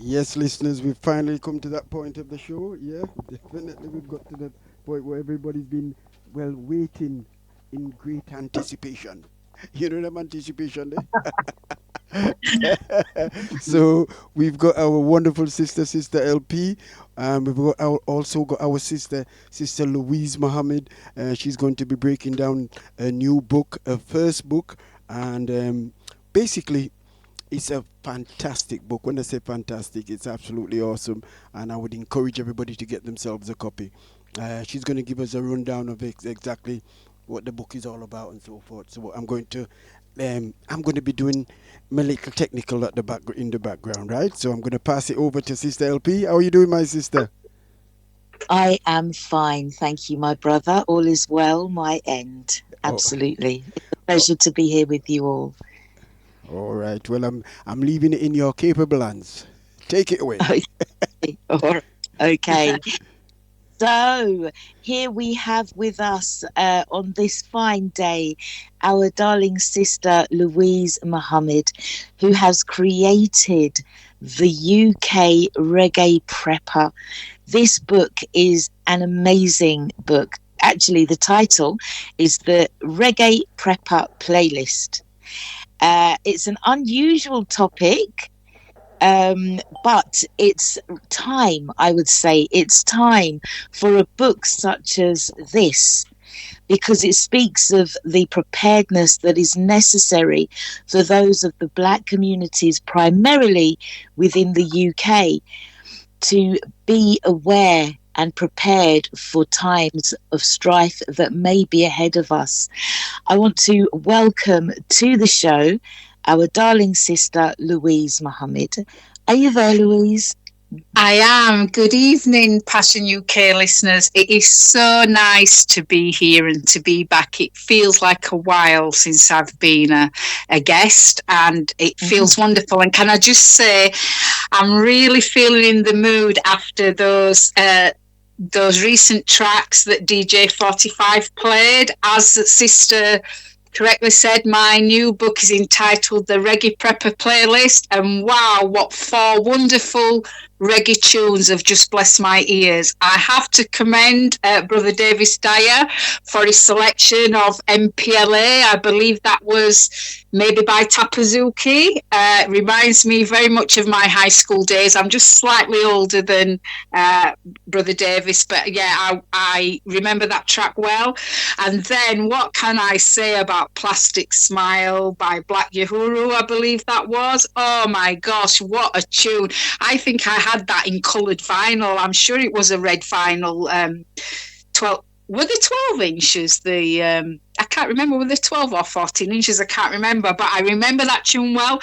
Yes, listeners, we've finally come to that point of the show. Yeah, definitely we've got to that point where everybody's been, well, waiting in great anticipation. You know them anticipation there? So we've got our wonderful sister LP. We've got also got our sister Louise Mohammed. She's going to be breaking down a new book, a first book, and basically it's a fantastic book. When I say fantastic, it's absolutely awesome, and I would encourage everybody to get themselves a copy. She's going to give us a rundown of exactly what the book is all about and so forth. So I'm going to be doing my little technical at the back in the background, right? So I'm going to pass it over to Sister LP. How are you doing, my sister? I am fine, thank you, my brother. All is well, my end. Oh, Absolutely. It's a oh, pleasure to be here with you all. all right. Well, I'm leaving it in your capable hands. Take it away. Okay. All right. Okay. So here we have with us on this fine day our darling sister Louise Mohammed, who has created the UK Reggae Prepper. This book is an amazing book. Actually, the title is the Reggae Prepper Playlist. It's an unusual topic, but it's time, I would say, it's time for a book such as this, because it speaks of the preparedness that is necessary for those of the black communities, primarily within the UK, to be aware and prepared for times of strife that may be ahead of us. I want to welcome to the show our darling sister, Louise Mohammed. Are you there, Louise? I am. Good evening, Passion UK listeners. It is so nice to be here and to be back. It feels like a while since I've been a guest, and it feels wonderful. And can I just say, I'm really feeling in the mood after those recent tracks that DJ 45 played. As Sister correctly said, my new book is entitled The Reggae Prepper Playlist, and wow, what four wonderful reggae tunes have just blessed my ears. I have to commend Brother Davis Dyer for his selection of MPLA. I believe that was maybe by Tapazuki. Reminds me very much of my high school days. I'm just slightly older than Brother Davis, but yeah, I remember that track well. And then what can I say about Plastic Smile by Black Uhuru, I believe that was. Oh my gosh, what a tune. I think I had that in coloured vinyl. I'm sure it was a red vinyl. 12 were they 12 inches? I can't remember, were they 12 or 14 inches? I can't remember, but I remember that tune well.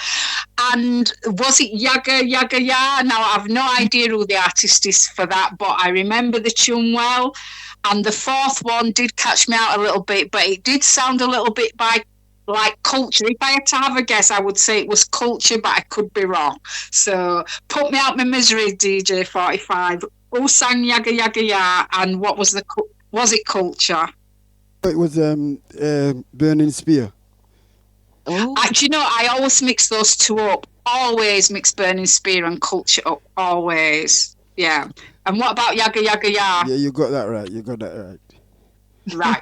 And was it Yaga Yaga Ya? Now I have no idea who the artist is for that, but I remember the tune well. And the fourth one did catch me out a little bit, but it did sound a little bit like Culture. If I had to have a guess, I would say it was Culture, but I could be wrong. So put me out my misery, DJ 45. Who sang Yaga Yaga Ya? And what was it Culture? It was Burning Spear. Oh, Do you know, I always mix those two up. Always mix Burning Spear and Culture up. Always. Yeah. And what about Yaga Yaga Ya? Yeah, you got that right. You got that right. Right.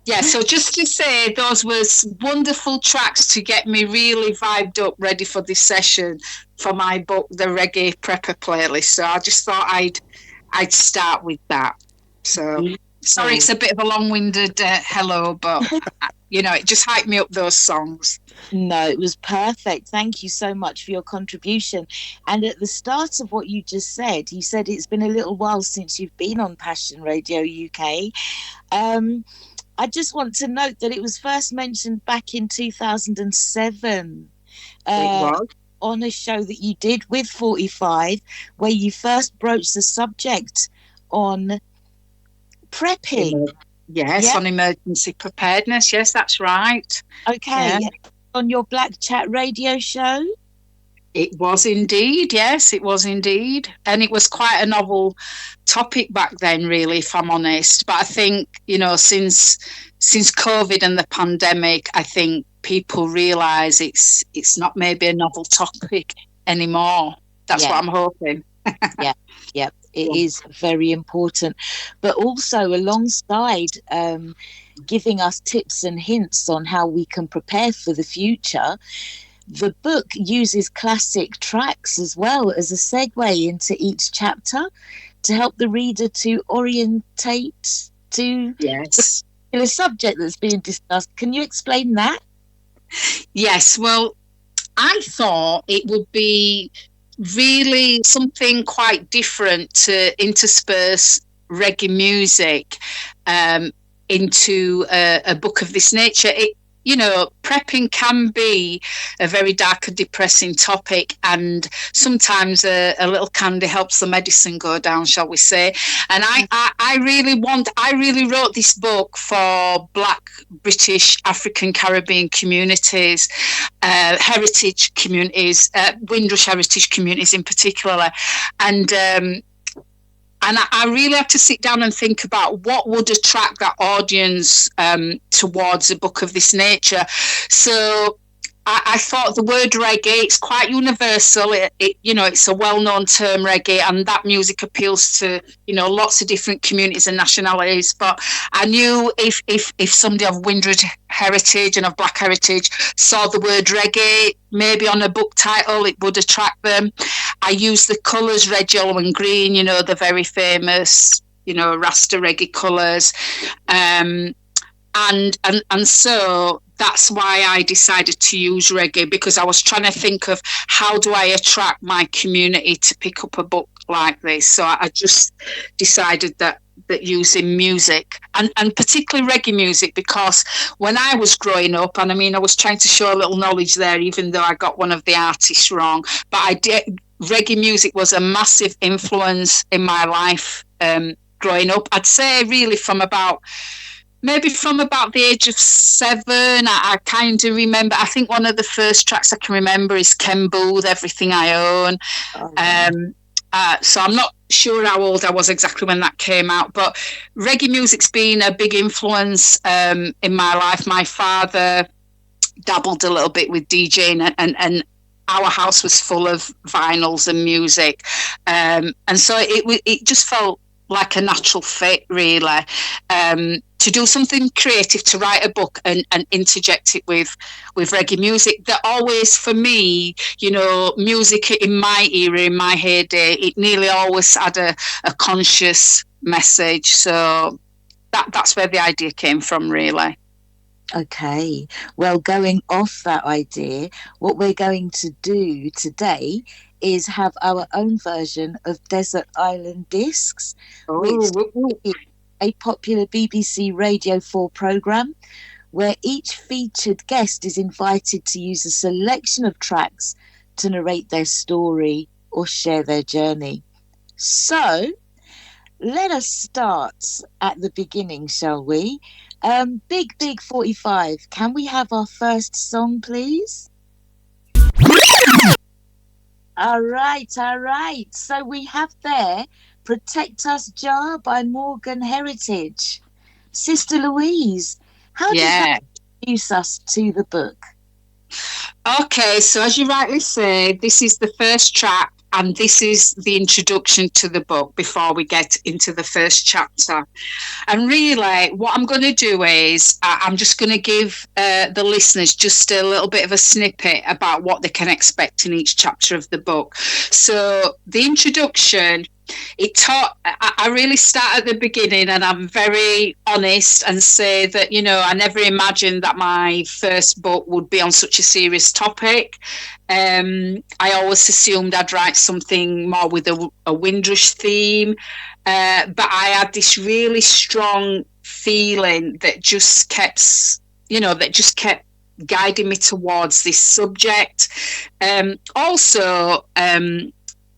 Yeah, so just to say, those was wonderful tracks to get me really vibed up, ready for this session for my book, the Reggae Prepper Playlist. So I just thought I'd start with that. So sorry, it's a bit of a long-winded hello, but it just hyped me up, those songs. no, it was perfect. Thank you so much for your contribution. And at the start of what you just said, you said it's been a little while since you've been on Passion Radio UK. I just want to note that it was first mentioned back in 2007 It was. on a show that you did with 45, where you first broached the subject on prepping. Yes, Yeah. on emergency preparedness. Yes, that's right. Okay, Yeah. on your Black Chat radio show. It was indeed, yes, it was indeed. And it was quite a novel topic back then, really, if I'm honest. But I think, since COVID and the pandemic, I think people realise it's not maybe a novel topic anymore. That's Yeah. what I'm hoping. Yeah, yeah, it is very important. But also, alongside giving us tips and hints on how we can prepare for the future, the book uses classic tracks as well as a segue into each chapter to help the reader to orientate to Yes. the subject that's being discussed. Can you explain that? Yes. Well, I thought it would be really something quite different to intersperse reggae music into a book of this nature. Prepping can be a very dark and depressing topic, and sometimes a little candy helps the medicine go down, shall we say. And I really wrote this book for Black, British, African, Caribbean communities, heritage communities, Windrush heritage communities in particular. And I really had to sit down and think about what would attract that audience towards a book of this nature. So I thought the word reggae, it's quite universal. It's a well-known term, reggae, and that music appeals to, lots of different communities and nationalities. But I knew if somebody of Windrush heritage and of Black heritage saw the word reggae, maybe on a book title, it would attract them. I used the colours, red, yellow and green, the very famous, Rasta reggae colours. And so that's why I decided to use reggae, because I was trying to think of how do I attract my community to pick up a book like this. So I just decided that using music and particularly reggae music, because when I was growing up, and I was trying to show a little knowledge there, even though I got one of the artists wrong, but reggae music was a massive influence in my life growing up. I'd say really from about the age of 7, I kind of remember. I think one of the first tracks I can remember is Ken Booth, Everything I Own. So I'm not sure how old I was exactly when that came out, but reggae music's been a big influence in my life. My father dabbled a little bit with DJing, and our house was full of vinyls and music. And so it just felt like a natural fit, really, to do something creative, to write a book and interject it with reggae music. That always, for me, music in my era, in my heyday, it nearly always had a conscious message. So that's where the idea came from, really. Okay, well, going off that idea, what we're going to do today is have our own version of Desert Island Discs, which is a popular BBC Radio 4 programme where each featured guest is invited to use a selection of tracks to narrate their story or share their journey. So, let us start at the beginning, shall we? Big 45, can we have our first song, please? All right. So we have there Protect Us Jar by Morgan Heritage. Sister Louise, how does that introduce us to the book? Okay, so as you rightly say, this is the first track, and this is the introduction to the book before we get into the first chapter. And really, what I'm going to do is I'm just going to give the listeners just a little bit of a snippet about what they can expect in each chapter of the book. So the introduction, I really start at the beginning, and I'm very honest and say that, I never imagined that my first book would be on such a serious topic. I always assumed I'd write something more with a Windrush theme, but I had this really strong feeling that just kept guiding me towards this subject. Also,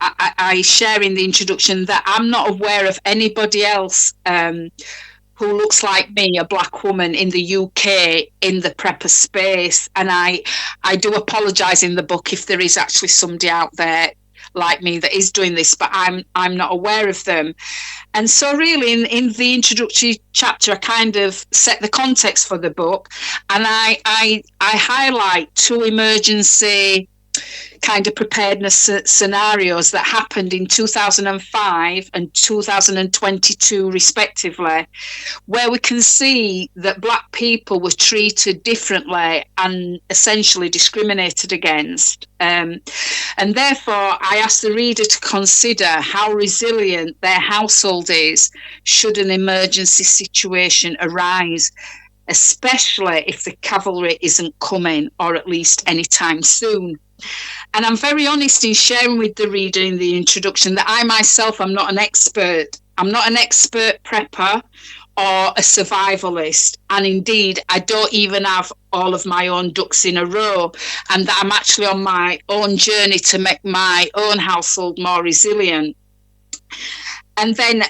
I share in the introduction that I'm not aware of anybody else who looks like me, a Black woman in the UK, in the prepper space. And I do apologise in the book if there is actually somebody out there like me that is doing this, but I'm not aware of them. And so really in the introductory chapter, I kind of set the context for the book, and I highlight 2 emergency kind of preparedness scenarios that happened in 2005 and 2022 respectively, where we can see that Black people were treated differently and essentially discriminated against. And therefore, I ask the reader to consider how resilient their household is should an emergency situation arise, especially if the cavalry isn't coming, or at least anytime soon. And I'm very honest in sharing with the reader in the introduction that I myself am not an expert. I'm not an expert prepper or a survivalist. And indeed, I don't even have all of my own ducks in a row, and that I'm actually on my own journey to make my own household more resilient. And then,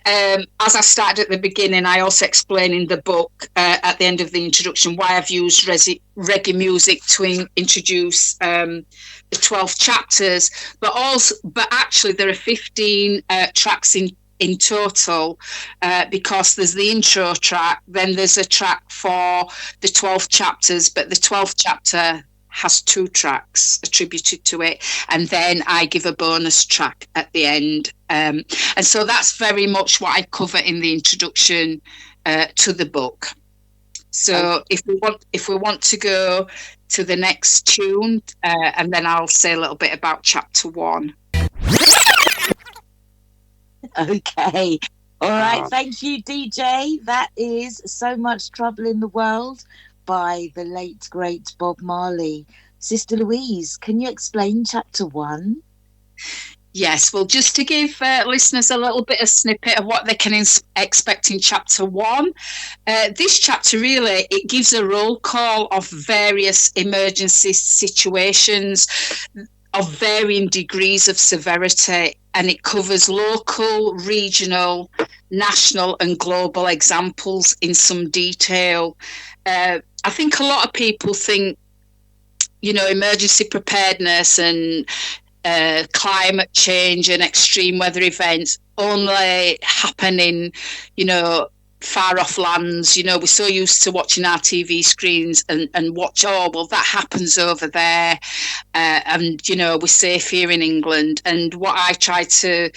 as I started at the beginning, I also explain in the book at the end of the introduction why I've used reggae music to introduce the 12 chapters. But actually, there are 15 tracks in total, because there's the intro track, then there's a track for the 12 chapters, but the 12th chapter has 2 tracks attributed to it, and then I give a bonus track at the end. And so that's very much what I cover in the introduction to the book. So if we want to go to the next tune, and then I'll say a little bit about chapter 1. Okay. All right. Thank you, DJ. That is So Much Trouble in the World by the late, great Bob Marley. Sister Louise, can you explain chapter 1? Yes, well, just to give listeners a little bit of snippet of what they can expect in chapter 1, this chapter really, it gives a roll call of various emergency situations of varying degrees of severity, and it covers local, regional, national and global examples in some detail. I think a lot of people think, emergency preparedness and climate change and extreme weather events only happen in, far off lands. We're so used to watching our TV screens and watch, well, that happens over there. And, we're safe here in England. And what I try to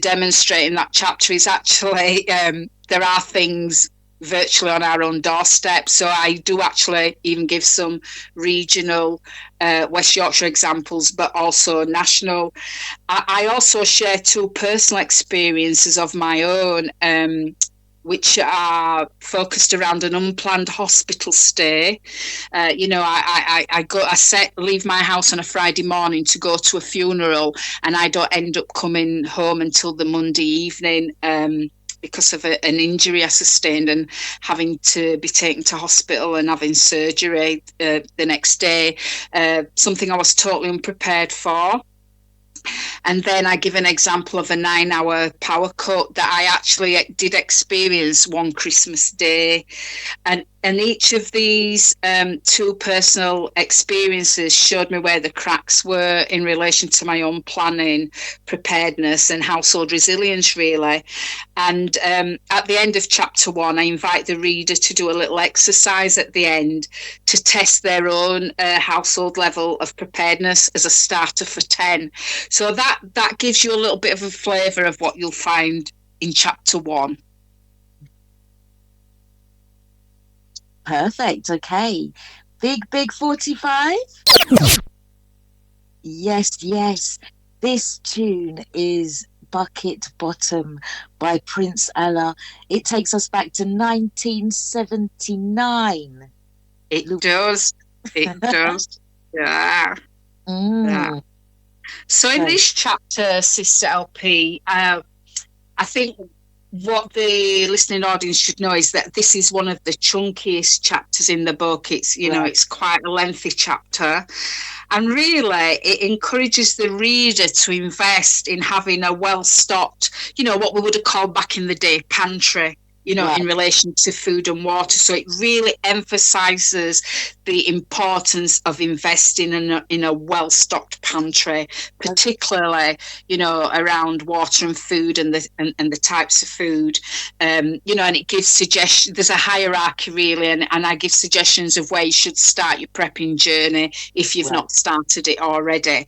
demonstrate in that chapter is actually there are things virtually on our own doorstep. So I do actually even give some regional West Yorkshire examples, but also national. I also share 2 personal experiences of my own, which are focused around an unplanned hospital stay. I leave my house on a Friday morning to go to a funeral, and I don't end up coming home until the Monday evening, because of an injury I sustained and having to be taken to hospital and having surgery the next day, something I was totally unprepared for. And then I give an example of a 9-hour power cut that I actually did experience one Christmas day. And each of these 2 personal experiences showed me where the cracks were in relation to my own planning, preparedness and household resilience, really. And at the end of chapter 1, I invite the reader to do a little exercise at the end to test their own household level of preparedness as a starter for 10. So that gives you a little bit of a flavour of what you'll find in chapter 1. Perfect. Okay. Big 45. Yes. This tune is Bucket Bottom by Prince Ella. It takes us back to 1979. It does. Yeah. Yeah. So in this chapter, Sister LP, I think what the listening audience should know is that this is one of the chunkiest chapters in the book. It's, it's quite a lengthy chapter. And really, it encourages the reader to invest in having a well-stocked, what we would have called back in the day, pantry. in relation to food and water. So it really emphasises the importance of investing in a well-stocked pantry, particularly, around water and food and the types of food. And it gives suggestions. There's a hierarchy really, and I give suggestions of where you should start your prepping journey if you've not started it already.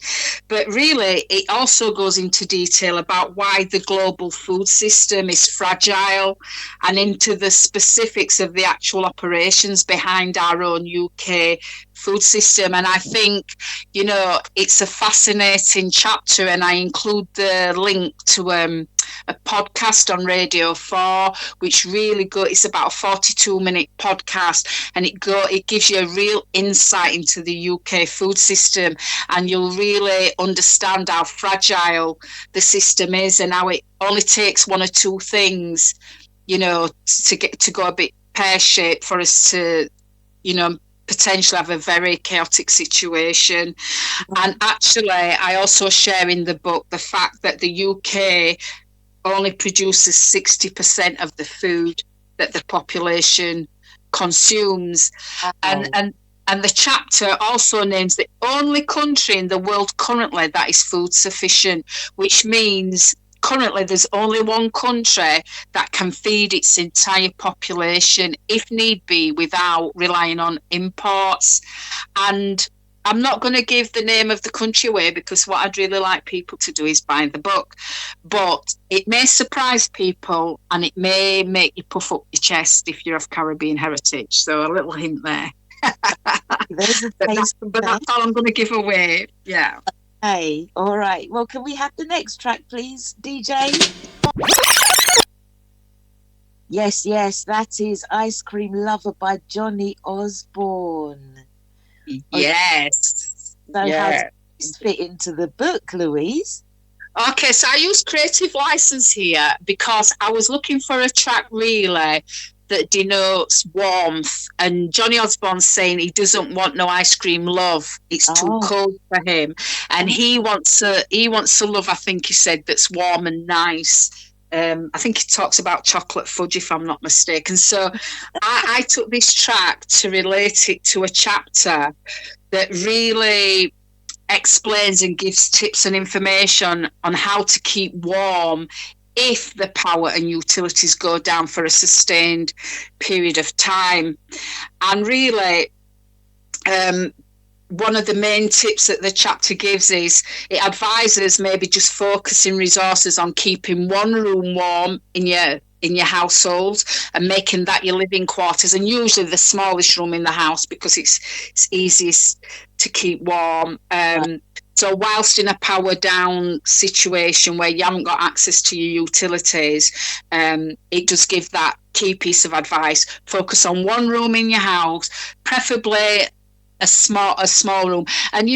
But really, it also goes into detail about why the global food system is fragile, and into the specifics of the actual operations behind our own UK food system. And I think, it's a fascinating chapter, and I include the link to a podcast on Radio 4, which really it's about a 42-minute podcast, and it gives you a real insight into the UK food system, and you'll really understand how fragile the system is, and how it only takes one or two things, to go a bit pear-shaped for us to, potentially have a very chaotic situation. And actually, I also share in the book the fact that the UK only produces 60% of the food that the population consumes. And the chapter also names the only country in the world currently that is food sufficient, which means currently there's only one country that can feed its entire population, if need be, without relying on imports. And I'm not going to give the name of the country away, because what I'd really like people to do is buy the book. But it may surprise people, and it may make you puff up your chest if you're of Caribbean heritage. So a little hint there. But that's all I'm going to give away. Yeah. Hey, all right. Well, can we have the next track, please, DJ? Yes, that is Ice Cream Lover by Johnny Osborne. Yes. So how does this fit into the book, Louise? Okay, so I used creative license here because I was looking for a track really that denotes warmth, and Johnny Osborne's saying he doesn't want no ice cream love. It's too cold for him, and he wants a love, I think he said, that's warm and nice. I think he talks about chocolate fudge, if I'm not mistaken. So I took this track to relate it to a chapter that really explains and gives tips and information on how to keep warm if the power and utilities go down for a sustained period of time. And really, one of the main tips that the chapter gives is it advises maybe just focusing resources on keeping one room warm in your household and making that your living quarters, and usually the smallest room in the house, because it's easiest to keep warm. So whilst in a power down situation where you haven't got access to your utilities, it does give that key piece of advice. Focus on one room in your house, preferably a small room. And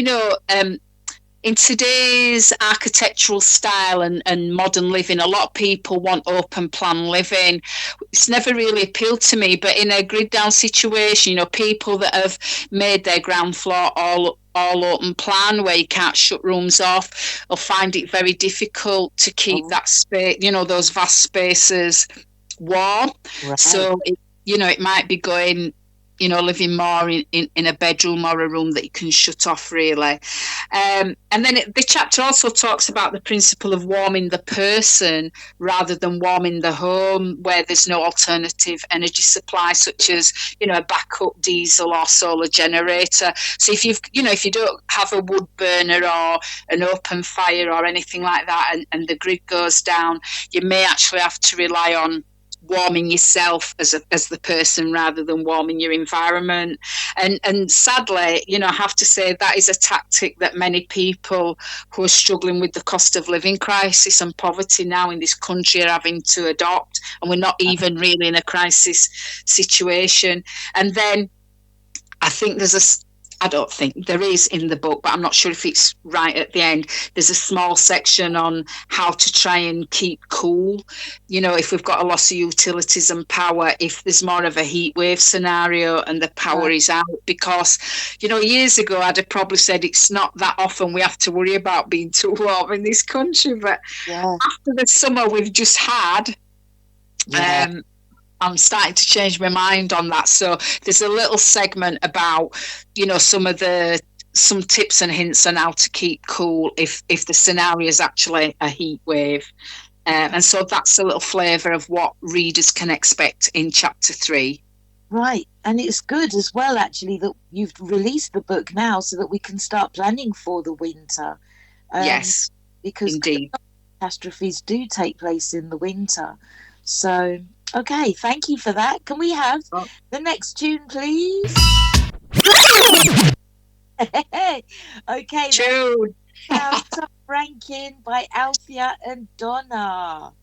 in today's architectural style and modern living, a lot of people want open plan living. It's never really appealed to me, but in a grid down situation, people that have made their ground floor all open plan, where you can't shut rooms off, will find it very difficult to keep that space, those vast spaces warm. Right. So it might be going, living more in a bedroom or a room that you can shut off, really. And then the chapter also talks about the principle of warming the person rather than warming the home, where there's no alternative energy supply, such as, a backup diesel or solar generator. So if you don't have a wood burner or an open fire or anything like that, and the grid goes down, you may actually have to rely on warming yourself as the person rather than warming your environment. And sadly, I have to say that is a tactic that many people who are struggling with the cost of living crisis and poverty now in this country are having to adopt, and we're not even really in a crisis situation. And then I don't think there is in the book, but I'm not sure if it's right at the end. There's a small section on how to try and keep cool. If we've got a loss of utilities and power, if there's more of a heat wave scenario and the power is out, because, years ago I'd have probably said it's not that often we have to worry about being too warm in this country. But after the summer we've just had, I'm starting to change my mind on that. So there's a little segment about, some tips and hints on how to keep cool if the scenario is actually a heat wave. And so that's a little flavour of what readers can expect in chapter 3. Right. And it's good as well, actually, that you've released the book now so that we can start planning for the winter. Yes, because indeed. catastrophes do take place in the winter. So, okay, thank you for that. Can we have the next tune, please? Okay, Tune. Top Ranking by Althea and Donna.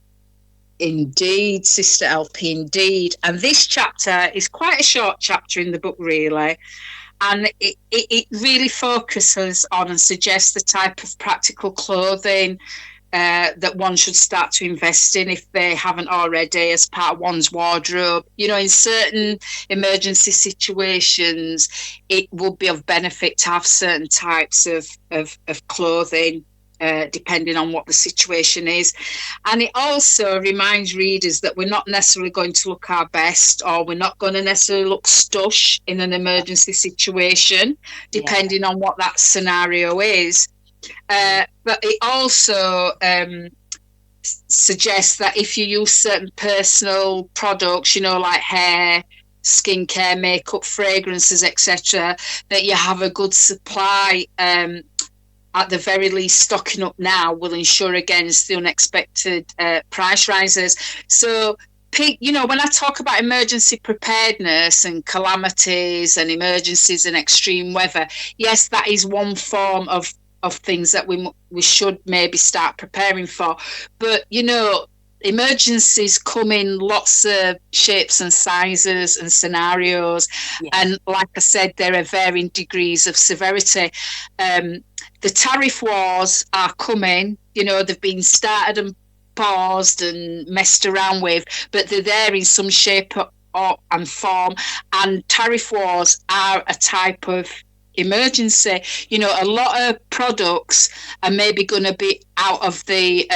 Indeed, Sister LP, indeed. And this chapter is quite a short chapter in the book, really. And it really focuses on and suggests the type of practical clothing that one should start to invest in if they haven't already as part of one's wardrobe. In certain emergency situations, it would be of benefit to have certain types of clothing, depending on what the situation is. And it also reminds readers that we're not necessarily going to look our best, or we're not going to necessarily look stush in an emergency situation, depending on what that scenario is. But it also suggests that if you use certain personal products, like hair, skincare, makeup, fragrances, etc., that you have a good supply. At the very least, stocking up now will ensure against the unexpected price rises. So, when I talk about emergency preparedness and calamities and emergencies and extreme weather, yes, that is one form of things that we should maybe start preparing for. But, emergencies come in lots of shapes and sizes and scenarios. Yeah. And like I said, there are varying degrees of severity. The tariff wars are coming. They've been started and paused and messed around with, but they're there in some shape and form. And tariff wars are a type of emergency. A lot of products are maybe going to be out of the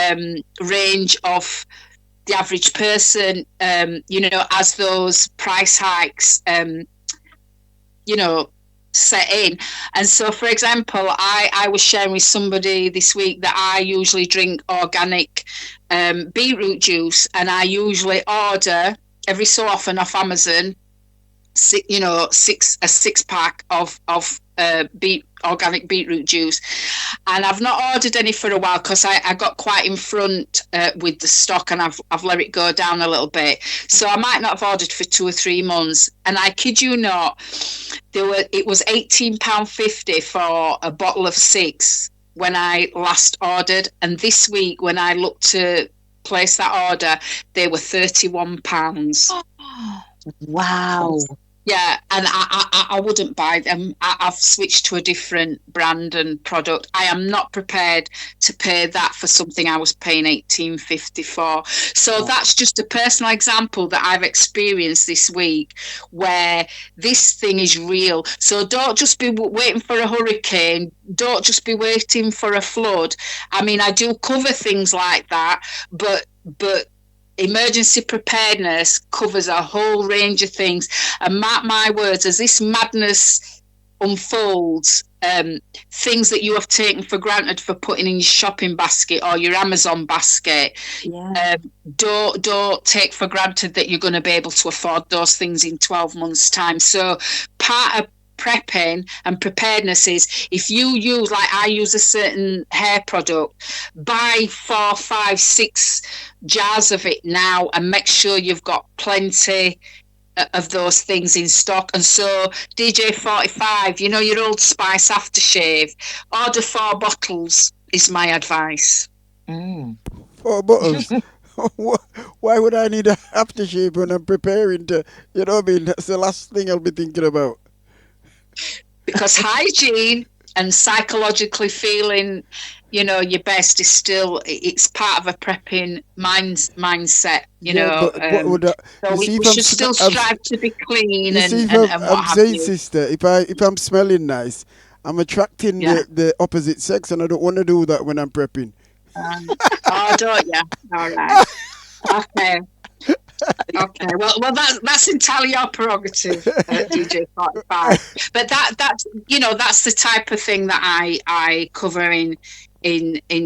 range of the average person, as those price hikes, set in. And so, for example, I was sharing with somebody this week that I usually drink organic beetroot juice, and I usually order every so often off Amazon, a 6-pack of organic beetroot juice. And I've not ordered any for a while because I got quite in front with the stock, and I've let it go down a little bit. So I might not have ordered for 2 or 3 months. And I kid you not, it was £18.50 for a bottle of 6 when I last ordered. And this week, when I looked to place that order, they were £31. Wow. Yeah, and I wouldn't buy them. I've switched to a different brand and product. I am not prepared to pay that for something I was paying £18.50 for. So that's just a personal example that I've experienced this week, where this thing is real. So don't just be waiting for a hurricane. Don't just be waiting for a flood. I mean, I do cover things like that, but emergency preparedness covers a whole range of things. And mark my words, as this madness unfolds, things that you have taken for granted for putting in your shopping basket or your Amazon basket, don't take for granted that you're going to be able to afford those things in 12 months' time. So part of prepping and preparedness is, if you use, like I use a certain hair product, buy 4, 5, 6 jars of it now and make sure you've got plenty of those things in stock. And so DJ 45, your Old Spice aftershave, order 4 bottles is my advice. 4 bottles. Why would I need an aftershave when I'm preparing to, that's the last thing I'll be thinking about. Because hygiene and psychologically feeling, your best is still, it's part of a prepping mindset, so we should still strive to be clean and what have you. Sister, if I'm smelling nice, I'm attracting the opposite sex, and I don't want to do that when I'm prepping. Oh, don't you? All right. Okay. Okay, well, that's entirely your prerogative, DJ 45. But that's that's the type of thing that I cover in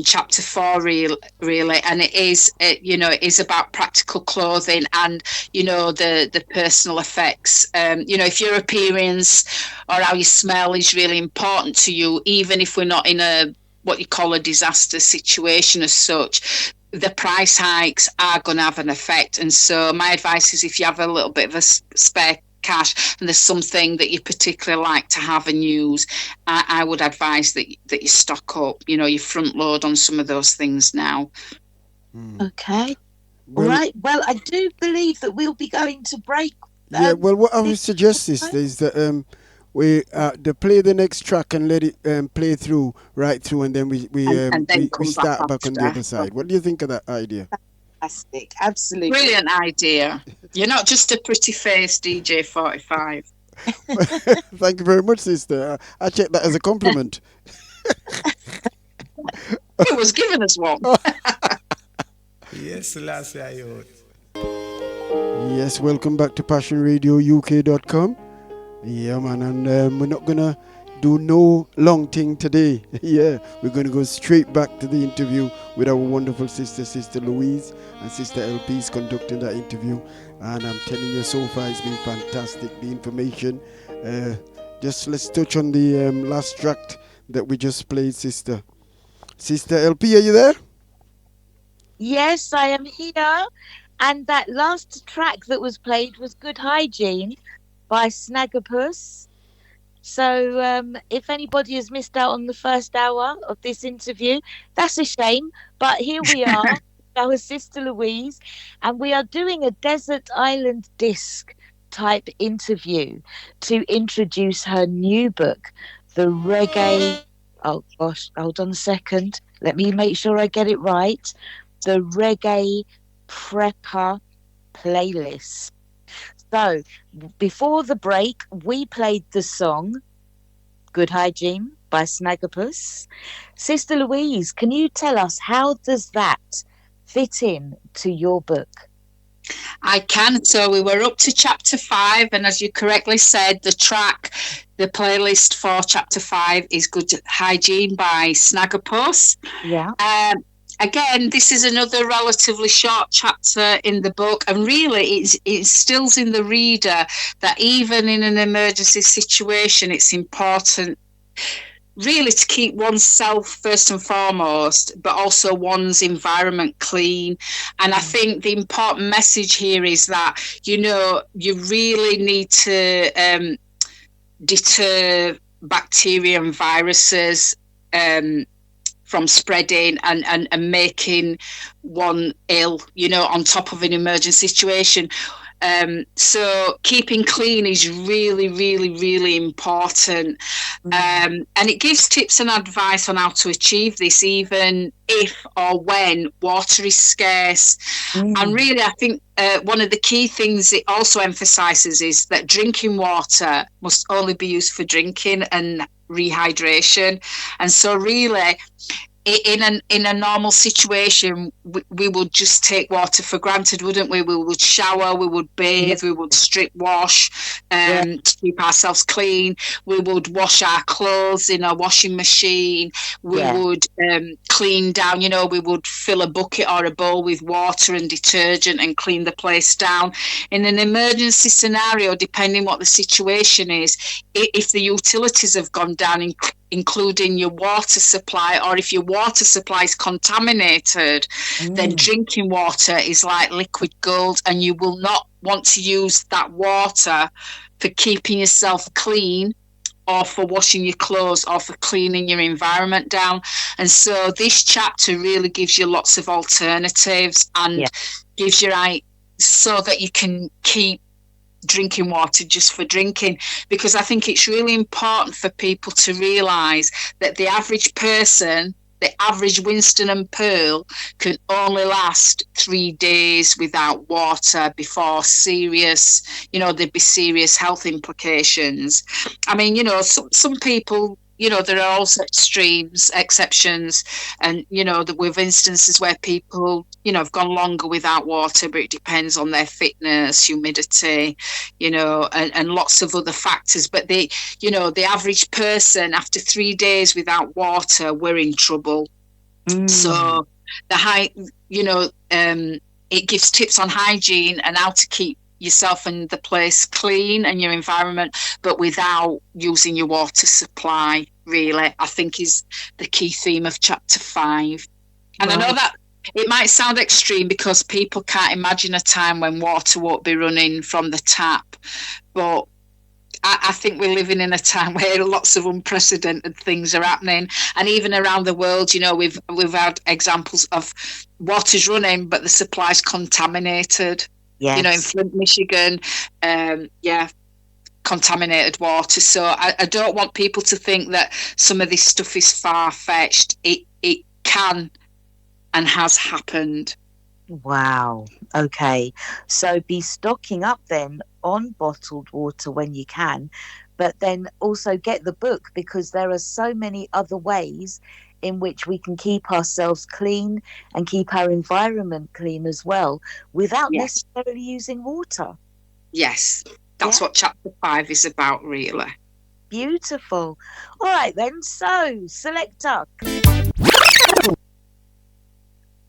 chapter 4, really, and it is about practical clothing and the personal effects. If your appearance or how you smell is really important to you, even if we're not in a what you call a disaster situation as such, the price hikes are going to have an effect. And so my advice is, if you have a little bit of a spare cash and there's something that you particularly like to have and use, I would advise that you stock up, you front load on some of those things now. Okay. Well, right. Well, I do believe that we'll be going to break. yeah. Well, what I would this suggest is that we to play the next track and let it play through right through, and then and then we come start back on the after. other side. What do you think of that idea? fantastic. Absolutely. Brilliant idea. You're not just a pretty face, DJ 45. Thank you very much, sister. I take that as a compliment. It was given us one. Yes, last year. Yes, welcome back to PassionRadioUK.com. Yeah, man, and we're not gonna do no long thing today. Yeah, we're gonna go straight back to the interview with our wonderful Sister Louise, and Sister LP is conducting that interview. And I'm telling you, so far it's been fantastic. The information. Just let's touch on the last track that we just played, Sister. Sister LP, are you there? Yes, I am here. And that last track that was played was Good Hygiene by Snaggerpuss. So if anybody has missed out on the first hour of this interview, that's a shame. But here we are, our Sister Louise, and we are doing a desert island disc type interview to introduce her new book, the Reggae. Oh gosh, hold on a second. Let me make sure I get it right. The Reggae Prepper Playlist. So, before the break, we played the song Good Hygiene by Snaggerpuss. Sister Louise, can you tell us, how does that fit in to your book? I can. So we were up to chapter 5, and as you correctly said, the playlist for chapter 5 is Good Hygiene by Snaggerpuss. Yeah. Again, this is another relatively short chapter in the book, and really it instills in the reader that even in an emergency situation, it's important really to keep oneself first and foremost, but also one's environment clean. And I think the important message here is that, you really need to deter bacteria and viruses from spreading and making one ill, on top of an emergency situation. So keeping clean is really, really, really important. And it gives tips and advice on how to achieve this, even if or when water is scarce. And really, I think one of the key things it also emphasises is that drinking water must only be used for drinking and rehydration. And so really, in a normal situation, we would just take water for granted, wouldn't we? We would shower, we would bathe, we would strip wash to keep ourselves clean. We would wash our clothes in a washing machine. We would clean down, we would fill a bucket or a bowl with water and detergent and clean the place down. In an emergency scenario, depending what the situation is, if the utilities have gone down, including your water supply, or if your water supply is contaminated, then drinking water is like liquid gold, and you will not want to use that water for keeping yourself clean, or for washing your clothes, or for cleaning your environment down. And so this chapter really gives you lots of alternatives and gives you so that you can keep drinking water just for drinking, because I think it's really important for people to realise that the average person, the average Winston and Pearl, can only last 3 days without water before there'd be serious health implications. I mean, some people, there are also exceptions, and that with instances where people have gone longer without water, but it depends on their fitness, humidity, and lots of other factors. But the average person after 3 days without water, we're in trouble. So it gives tips on hygiene and how to keep yourself and the place clean and your environment, but without using your water supply, really, I think is the key theme of chapter 5. And right. I know that it might sound extreme because people can't imagine a time when water won't be running from the tap, but I think we're living in a time where lots of unprecedented things are happening, and even around the world, we've had examples of water's running, but the supply's contaminated. Yes. In Flint, Michigan, contaminated water. So I don't want people to think that some of this stuff is far-fetched. It can and has happened. Wow. Okay. So be stocking up then on bottled water when you can, but then also get the book, because there are so many other ways in which we can keep ourselves clean and keep our environment clean as well without necessarily using water. Yes, that's what chapter 5 is about, really. Beautiful. All right then, so selector.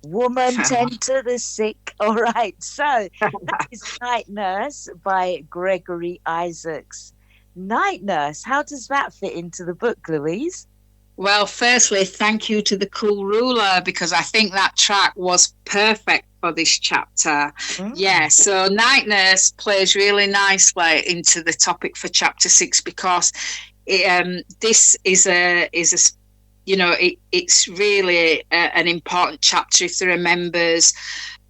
Woman tend to the sick. All right, so that is Night Nurse by Gregory Isaacs. Night Nurse, how does that fit into the book, Louise? Well, firstly, thank you to the Cool Ruler, because I think that track was perfect for this chapter. Yeah, so Night Nurse plays really nicely into the topic for chapter 6, because this is it's really an important chapter if there are members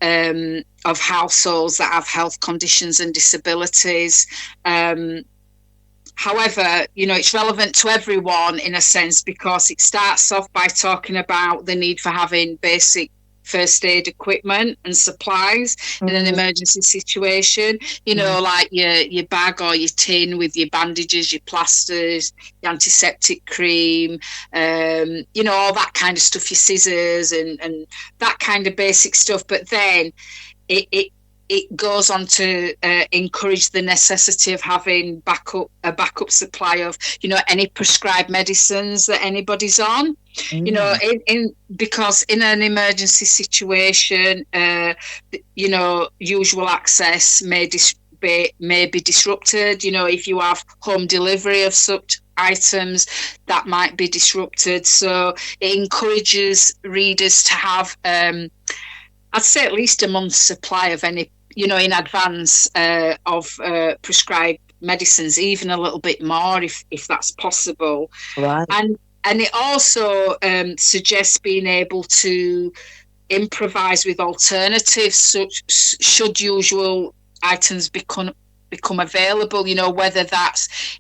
of households that have health conditions and disabilities. However, it's relevant to everyone in a sense, because it starts off by talking about the need for having basic first aid equipment and supplies in an emergency situation, like your bag or your tin with your bandages, your plasters, your antiseptic cream, all that kind of stuff, your scissors and that kind of basic stuff. But then it goes on to encourage the necessity of having a backup supply of, any prescribed medicines that anybody's on. Because in an emergency situation, usual access may be disrupted. If you have home delivery of such items, that might be disrupted. So it encourages readers to have, I'd say, at least a month's supply of any, in advance of prescribed medicines, even a little bit more if that's possible. Right. And it also suggests being able to improvise with alternatives, such should usual items become available. Whether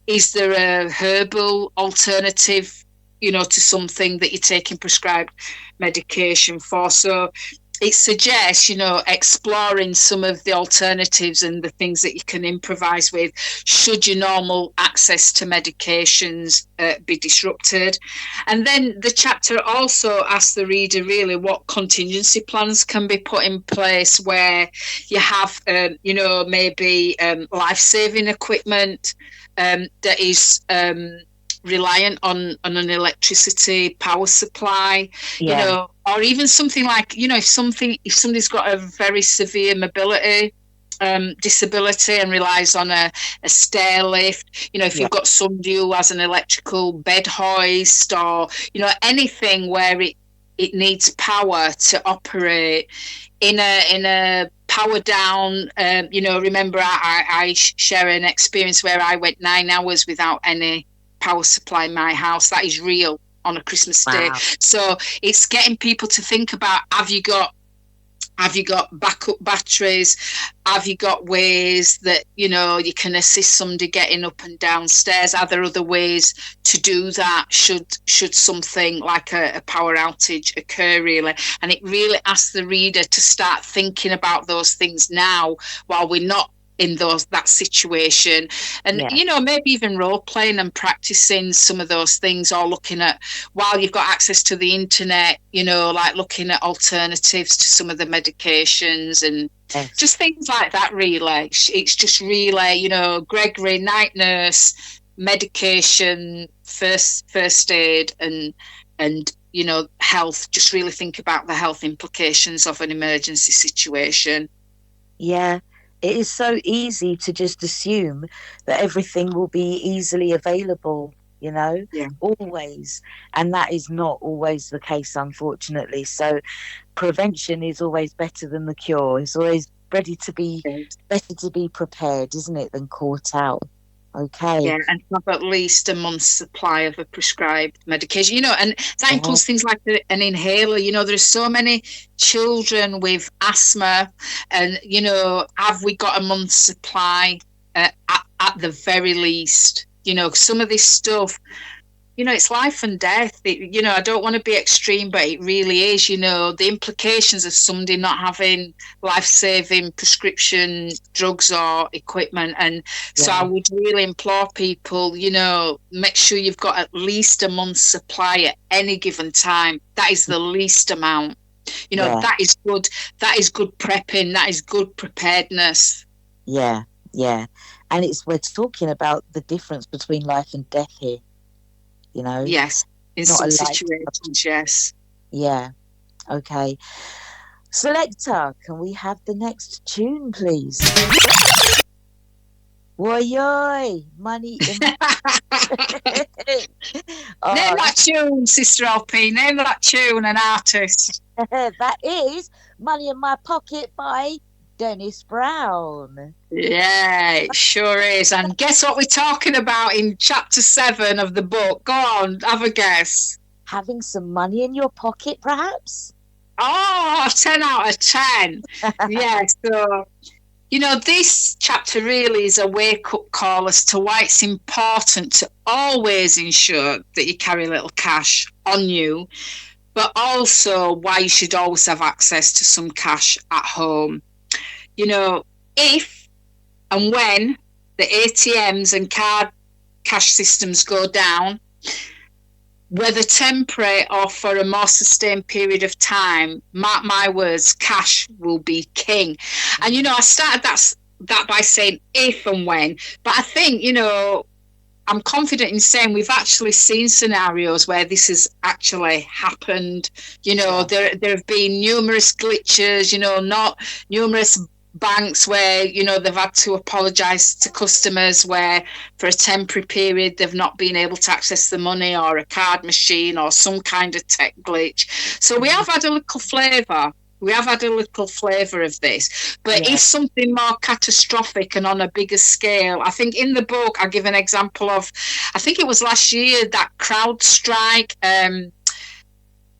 is there a herbal alternative, to something that you're taking prescribed medication for. So it suggests, exploring some of the alternatives and the things that you can improvise with should your normal access to medications be disrupted. And then the chapter also asks the reader really what contingency plans can be put in place where you have, maybe life-saving equipment that is reliant on an electricity power supply, or even something like, if somebody's got a very severe mobility disability and relies on a stair lift, if you've got somebody who has an electrical bed hoist, or anything where it needs power to operate in a power down. Remember I share an experience where I went 9 hours without any power supply in my house. That is real on a Christmas day. So it's getting people to think about, have you got backup batteries? Have you got ways that you can assist somebody getting up and downstairs? Are there other ways to do that should something like a power outage occur, really? And it really asks the reader to start thinking about those things now, while we're not in that situation, and maybe even role playing and practicing some of those things, or looking at, while you've got access to the internet, like looking at alternatives to some of the medications and just things like that. Really, it's just really, Gregory, night nurse, medication, first aid, and health. Just really think about the health implications of an emergency situation. Yeah, it is so easy to just assume that everything will be easily available, always. And that is not always the case, unfortunately. So prevention is always better than the cure. It's always better to be prepared, isn't it, than caught out. Okay. Yeah, and have at least a month's supply of a prescribed medication, and that includes things like an inhaler. There's so many children with asthma, and, have we got a month's supply at the very least? Some of this stuff, it's life and death. I don't want to be extreme, but it really is, the implications of somebody not having life-saving prescription drugs or equipment. And so I would really implore people, make sure you've got at least a month's supply at any given time. That is the least amount. That is good. That is good prepping. That is good preparedness. Yeah, yeah. And we're talking about the difference between life and death here. Yes, in some situations, yes. Yeah. Okay. Selector, can we have the next tune, please? Woy, money in Name that tune, Sister LP. Name that tune, an artist. That is Money in My Pocket by Dennis Brown. Yeah, it sure is. And guess what we're talking about in chapter 7 of the book? Go on, have a guess. Having some money in your pocket, perhaps? Oh, 10 out of 10. Yeah, so, this chapter really is a wake-up call as to why it's important to always ensure that you carry a little cash on you, but also why you should always have access to some cash at home. If and when the ATMs and card cash systems go down, whether temporary or for a more sustained period of time, mark my words, cash will be king. And, I started that by saying if and when, but I think, I'm confident in saying we've actually seen scenarios where this has actually happened. There have been numerous glitches, not numerous banks where they've had to apologize to customers where for a temporary period they've not been able to access the money, or a card machine, or some kind of tech glitch. So we have had a little flavour of this, but if something more catastrophic and on a bigger scale, I think in the book I give an example of, I think it was last year, that CrowdStrike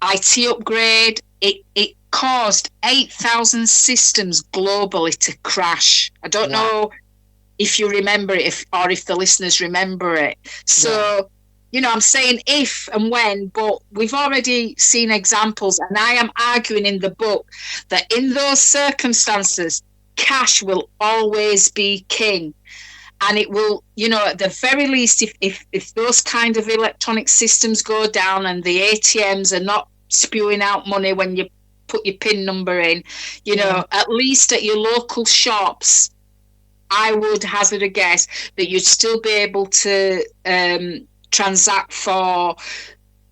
IT upgrade. It caused 8,000 systems globally to crash. I don't know if you remember it, or if the listeners remember it. So, I'm saying if and when, but we've already seen examples, and I am arguing in the book that in those circumstances, cash will always be king. And it will, at the very least, if those kind of electronic systems go down and the ATMs are not spewing out money when you put your PIN number in, at least at your local shops, I would hazard a guess that you'd still be able to transact for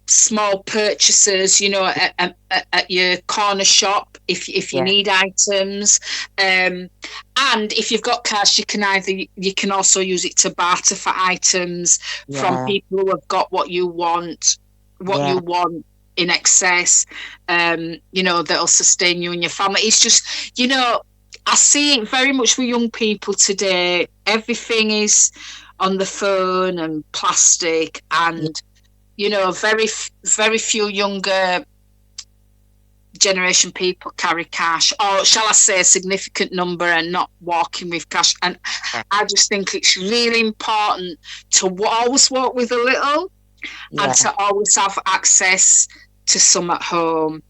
small purchases, at your corner shop if you need items. And if you've got cash, you can also use it to barter for items from people who have got what you want in excess, that'll sustain you and your family. It's just, I see it very much with young people today. Everything is on the phone and plastic, and, very few younger generation people carry cash, or shall I say a significant number, and not walking with cash. And I just think it's really important to always walk with a little, and to always have access to some at home.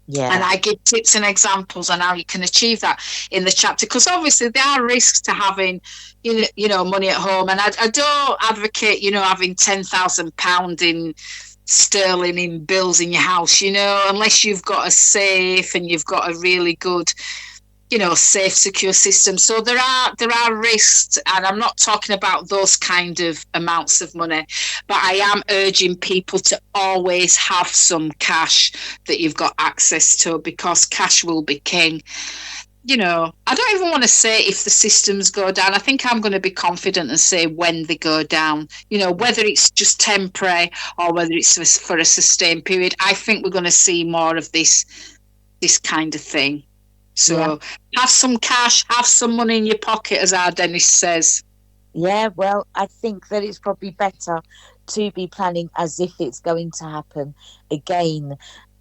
Yeah. And I give tips and examples on how you can achieve that in the chapter, because obviously there are risks to having, you know, money at home. And I don't advocate, you know, having £10,000 in sterling in bills in your house, you know, unless you've got a safe and you've got a really good, you know, safe, secure system. So there are risks, and I'm not talking about those kind of amounts of money, but I am urging people to always have some cash that you've got access to, because cash will be king. You know, I don't even want to say if the systems go down. I think I'm going to be confident and say when they go down, you know, whether it's just temporary or whether it's for a sustained period. I think we're going to see more of this kind of thing. So have some cash, have some money in your pocket, as our Dennis says. Yeah, well, I think that it's probably better to be planning as if it's going to happen again.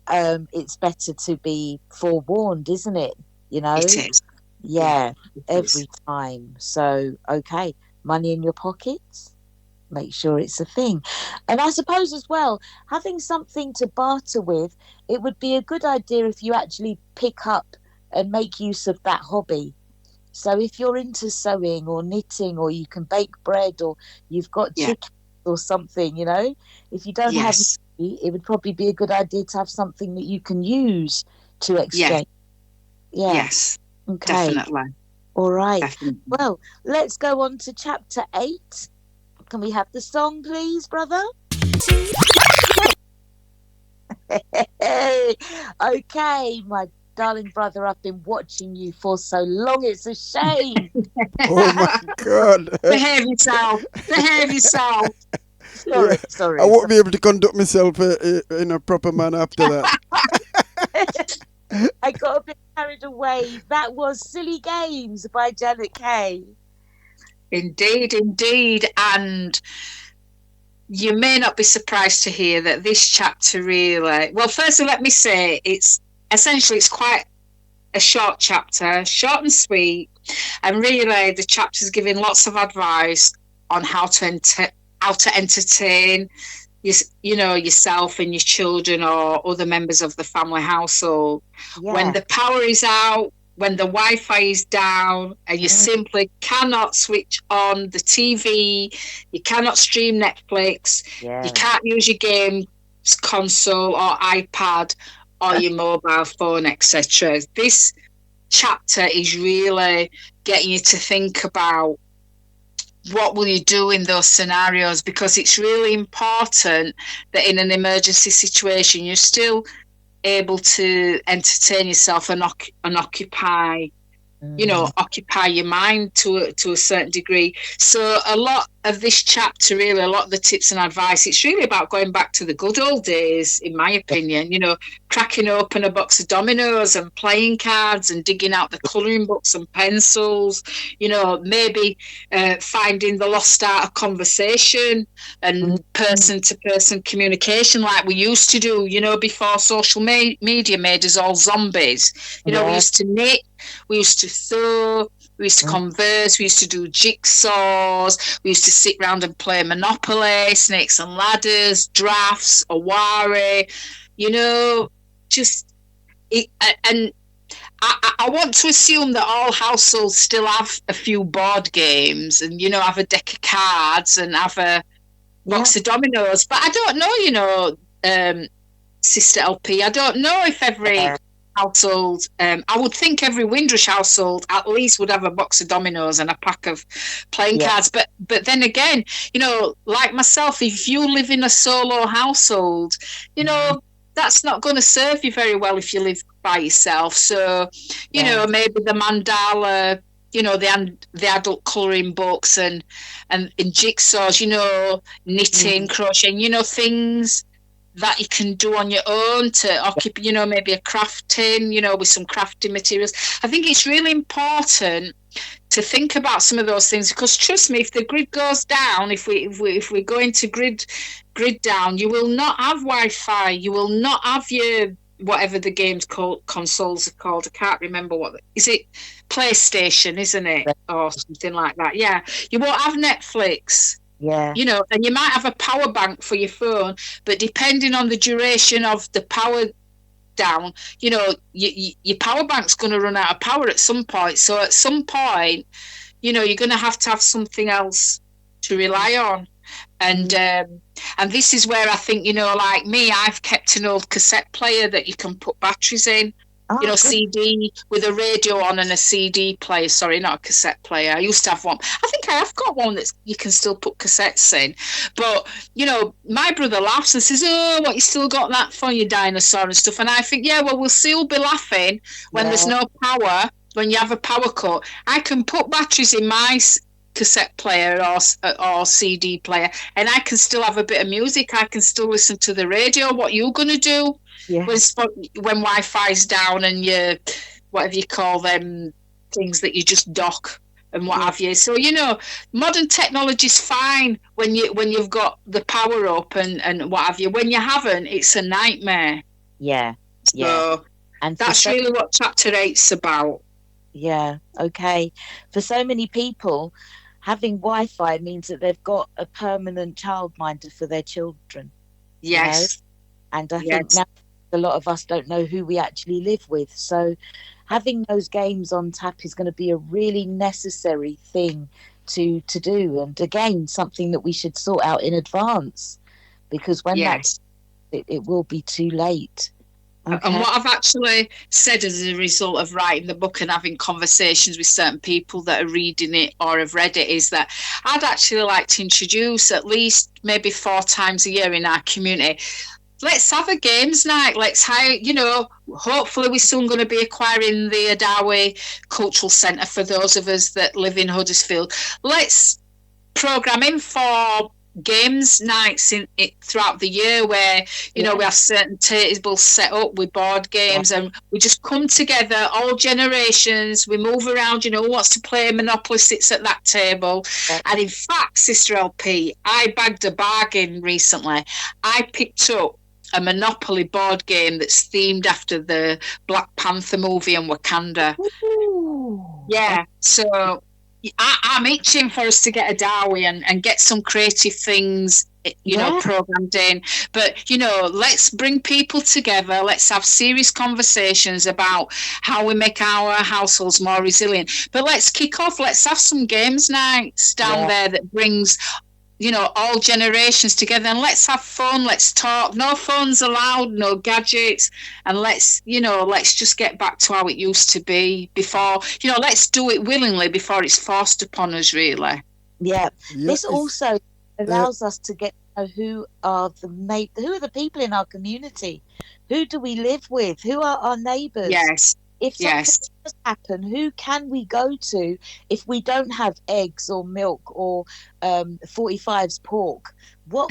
It's better to be forewarned, isn't it? You know? It is. Yeah, it every is. time. So, okay, money in your pockets, make sure it's a thing. And I suppose as well, having something to barter with, it would be a good idea if you actually pick up and make use of that hobby. So if you're into sewing or knitting, or you can bake bread, or you've got chicken or something, you know, if you don't have money, it would probably be a good idea to have something that you can use to exchange. Yeah. Yes. Okay. Definitely. All right. Definitely. Well, let's go on to chapter 8. Can we have the song, please, brother? Okay, my darling brother, I've been watching you for so long. It's a shame. Oh my God. Behave yourself. Behave yourself. Sorry. I won't be able to conduct myself in a proper manner after that. I got a bit carried away. That was Silly Games by Janet Kay. Indeed. And you may not be surprised to hear that this chapter really, well, firstly, let me say it's quite a short chapter, short and sweet, and really the chapter's giving lots of advice on how to entertain you know, yourself and your children or other members of the family household when the power is out, when the Wi-Fi is down, and you simply cannot switch on the TV, you cannot stream Netflix, you can't use your game console or iPad or your mobile phone, etc. This chapter is really getting you to think about what will you do in those scenarios, because it's really important that in an emergency situation you're still able to entertain yourself and occupy your mind to a certain degree. So a lot of this chapter, really, a lot of the tips and advice, it's really about going back to the good old days, in my opinion, you know, cracking open a box of dominoes and playing cards and digging out the colouring books and pencils, you know, maybe finding the lost art of conversation and person-to-person communication like we used to do, you know, before social media made us all zombies. You know, we used to knit, we used to sew, we used to converse, we used to do jigsaws, we used to sit round and play Monopoly, Snakes and Ladders, drafts, Awari, you know, and I want to assume that all households still have a few board games and, you know, have a deck of cards and have a box of dominoes. But I don't know, you know, Sister LP, I don't know if every household, I would think every Windrush household at least would have a box of dominoes and a pack of playing cards. But then again, you know, like myself, if you live in a solo household, you know, that's not going to serve you very well if you live by yourself. So, you know, maybe the mandala, you know, the adult colouring books and jigsaws, you know, knitting, crocheting, you know, things that you can do on your own to occupy, you know, maybe a crafting, you know, with some crafting materials. I think it's really important to think about some of those things, because trust me, if the grid goes down, if we go into grid down, you will not have Wi-Fi, you will not have your whatever the game's called, consoles are called. I can't remember is it PlayStation, isn't it, or something like that? Yeah, you won't have Netflix. Yeah. You know, and you might have a power bank for your phone, but depending on the duration of the power down, your power bank's going to run out of power at some point. So at some point, you're going to have something else to rely on. And this is where I think, like me, I've kept an old cassette player that you can put batteries in. Good. CD with a radio on and a CD player. Sorry, not a cassette player. I used to have one. I think I have got one that you can still put cassettes in. But, my brother laughs and says, oh, what, you still got that for your dinosaur and stuff? And I think, yeah, well, we'll still be laughing when there's no power, when you have a power cut. I can put batteries in my cassette player or CD player, and I can still have a bit of music. I can still listen to the radio. What are you going to do? Yeah. When Wi-Fi's down and you, whatever you call them, things that you just dock and what have you. So modern technology's fine when you've got the power up and what have you. When you haven't, it's a nightmare. Yeah. So and that's really what Chapter 8's about. Yeah. Okay. For so many people, having Wi-Fi means that they've got a permanent childminder for their children. Yes. And I think now a lot of us don't know who we actually live with. So having those games on tap is going to be a really necessary thing to do. And again, something that we should sort out in advance, because when it will be too late. Okay. And what I've actually said as a result of writing the book and having conversations with certain people that are reading it or have read it is that I'd actually like to introduce at least maybe 4 times a year in our community. Let's have a games night. Let's hire, hopefully we're soon going to be acquiring the Adawi Cultural Centre for those of us that live in Huddersfield. Let's program in for games nights throughout the year where we have certain tables set up with board games and we just come together, all generations, we move around, who wants to play Monopoly sits at that table. And in fact, Sister LP, I bagged a bargain recently. I picked up a Monopoly board game that's themed after the Black Panther movie and Wakanda. Ooh. Yeah, so I'm itching for us to get a Adawi and get some creative things, programmed in. But, let's bring people together. Let's have serious conversations about how we make our households more resilient. But let's kick off. Let's have some games nights down there that brings all generations together, and let's have fun, let's talk, no phones allowed, no gadgets, and let's just get back to how it used to be before, let's do it willingly before it's forced upon us, really. This also allows us to get to know who are the people in our community, who do we live with, who are our neighbours. If something does happen, who can we go to if we don't have eggs or milk or 45's pork? What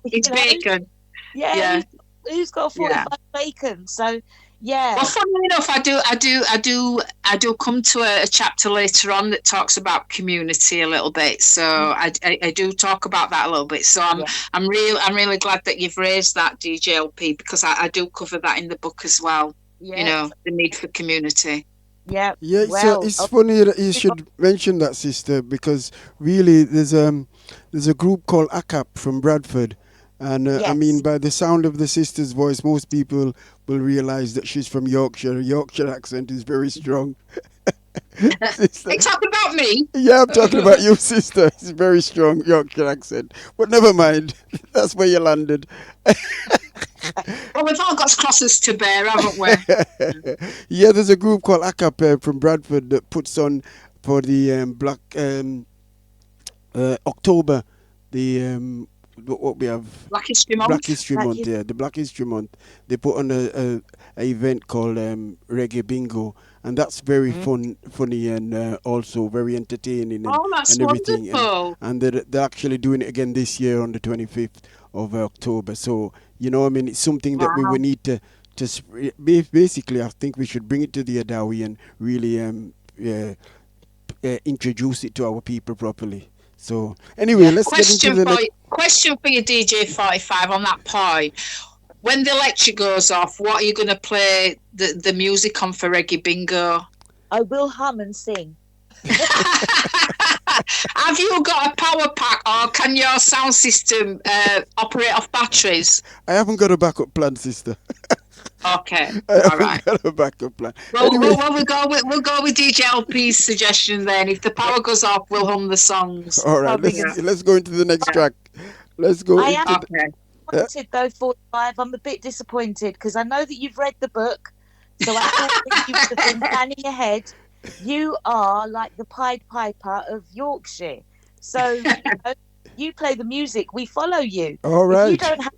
it's bacon. Who's got 45 bacon? So well, funnily enough, I do come to a chapter later on that talks about community a little bit. So I do talk about that a little bit. So I'm really glad that you've raised that, DJLP, because I do cover that in the book as well. The need for community. So it's funny that you should mention that, sister, because really there's a group called ACAP from Bradford, and I mean, by the sound of the sister's voice, most people will realize that she's from Yorkshire. Yorkshire accent is very strong. Are you talking about me? Yeah, I'm talking about you, sister. It's a very strong Yorkshire accent, but never mind. That's where you landed. Well, we've all got crosses to bear, haven't we? There's a group called ACAP from Bradford that puts on for the Black October, the what we have, Black History Month. The Black History Month. They put on a event called Reggae Bingo, and that's very funny, and also very entertaining. That's and everything. Wonderful. And they're actually doing it again this year on the 25th of October. So it's something that we will need to basically. I think we should bring it to the Adawi and really introduce it to our people properly. So anyway, let's get into the next question for you, DJ 45, on that point. When the electric goes off, what are you going to play the music on for Reggae Bingo? I will hum and sing. Have you got a power pack, or can your sound system operate off batteries? I haven't got a backup plan, sister. Okay. I All haven't right. got a backup plan. Well, Anyway, we'll go with DJ LP's suggestion then. If the power goes off, we'll hum the songs. all right, Probably let's gonna. Yeah. let's go into the next track. Let's go I am into the, Okay. uh, disappointed though, 45. I'm a bit disappointed because I know that you've read the book, so I thought that you would have been planning ahead. You are like the Pied Piper of Yorkshire, so you play the music, we follow you. all If you right. don't have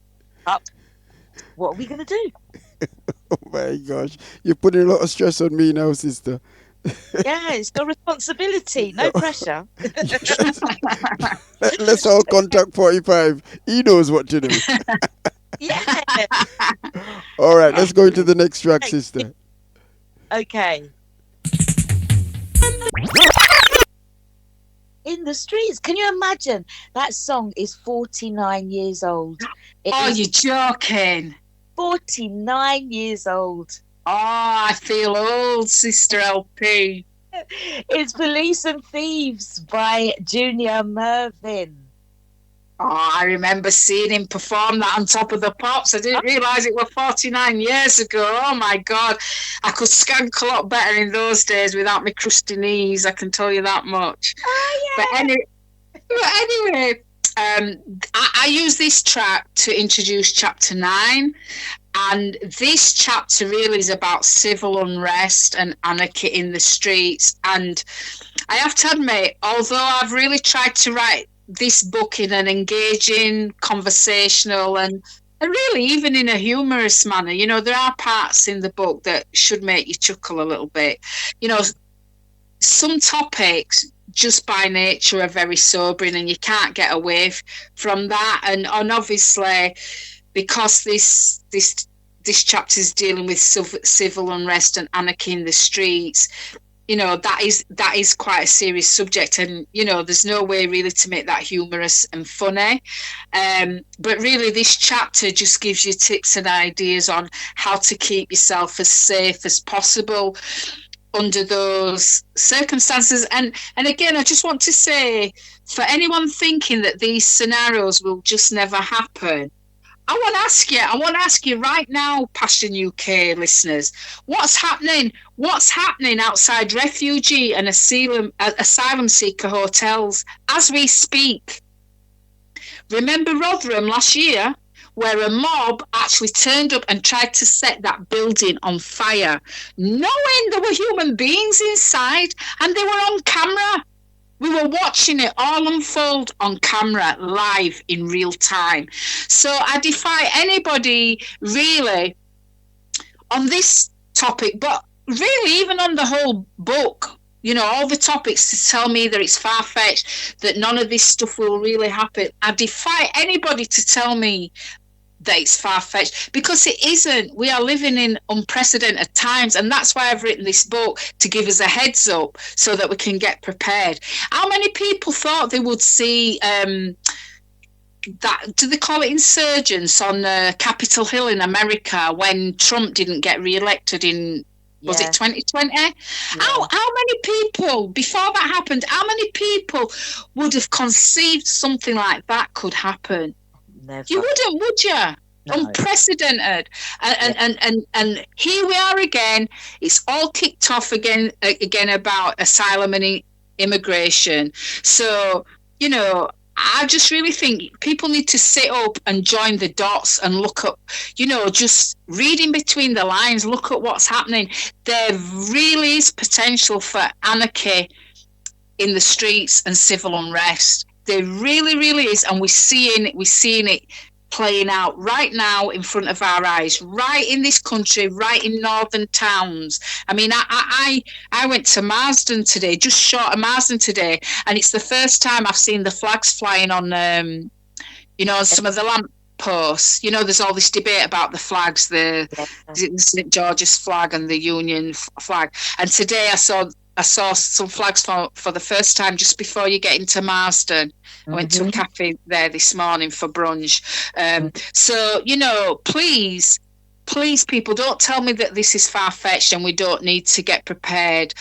up, what are we gonna do? Oh my gosh, you're putting a lot of stress on me now, sister. Yeah, it's your responsibility, no pressure. Yes. Let's all contact 45. He knows what to do. Yeah. All right, let's go into the next track, sister. Okay. In the streets. Can you imagine? That song is 49 years old. It Oh, is you're joking. 49 years old. Oh, I feel old, Sister LP. It's Police and Thieves by Junior Mervyn. Oh, I remember seeing him perform that on Top of the Pops. I didn't realise it was 49 years ago. Oh my God. I could skank a lot better in those days without my crusty knees, I can tell you that much. Oh, But yeah. anyway, I use this track to introduce chapter 9. And this chapter really is about civil unrest and anarchy in the streets. And I have to admit, although I've really tried to write this book in an engaging, conversational, and really even in a humorous manner, there are parts in the book that should make you chuckle a little bit. Some topics just by nature are very sobering and you can't get away from that. And obviously, because this chapter is dealing with civil unrest and anarchy in the streets, that is quite a serious subject, and there's no way really to make that humorous and funny. But really, this chapter just gives you tips and ideas on how to keep yourself as safe as possible under those circumstances. And again, I just want to say, for anyone thinking that these scenarios will just never happen, I want to ask you right now, Passion UK listeners, what's happening? What's happening outside refugee and asylum seeker hotels as we speak? Remember Rotherham last year, where a mob actually turned up and tried to set that building on fire, knowing there were human beings inside, and they were on camera. We were watching it all unfold on camera, live in real time. So I defy anybody really on this topic, but really even on the whole book, all the topics, to tell me that it's far-fetched, that none of this stuff will really happen. I defy anybody to tell me that it's far-fetched, because it isn't. We are living in unprecedented times, and that's why I've written this book, to give us a heads up so that we can get prepared. How many people thought they would see that, do they call it insurgents, on Capitol Hill in America when Trump didn't get re-elected in, was it 2020? Yeah. How many people, before that happened, how many people would have conceived something like that could happen? Never. You wouldn't, would you? No. Unprecedented. And here we are again. It's all kicked off again about asylum and immigration. So, I just really think people need to sit up and join the dots and look up, just reading between the lines, look at what's happening. There really is potential for anarchy in the streets and civil unrest. There really, really is, and we're seeing it playing out right now in front of our eyes, right in this country, right in northern towns. I mean, I went to Marsden today, just short of Marsden today, and it's the first time I've seen the flags flying on, on some of the lamp posts. There's all this debate about the flags, the St George's flag and the Union flag, and today I saw some flags for the first time just before you get into Marsden. I went to a cafe there this morning for brunch. So, please please, people, don't tell me that this is far-fetched and we don't need to get prepared,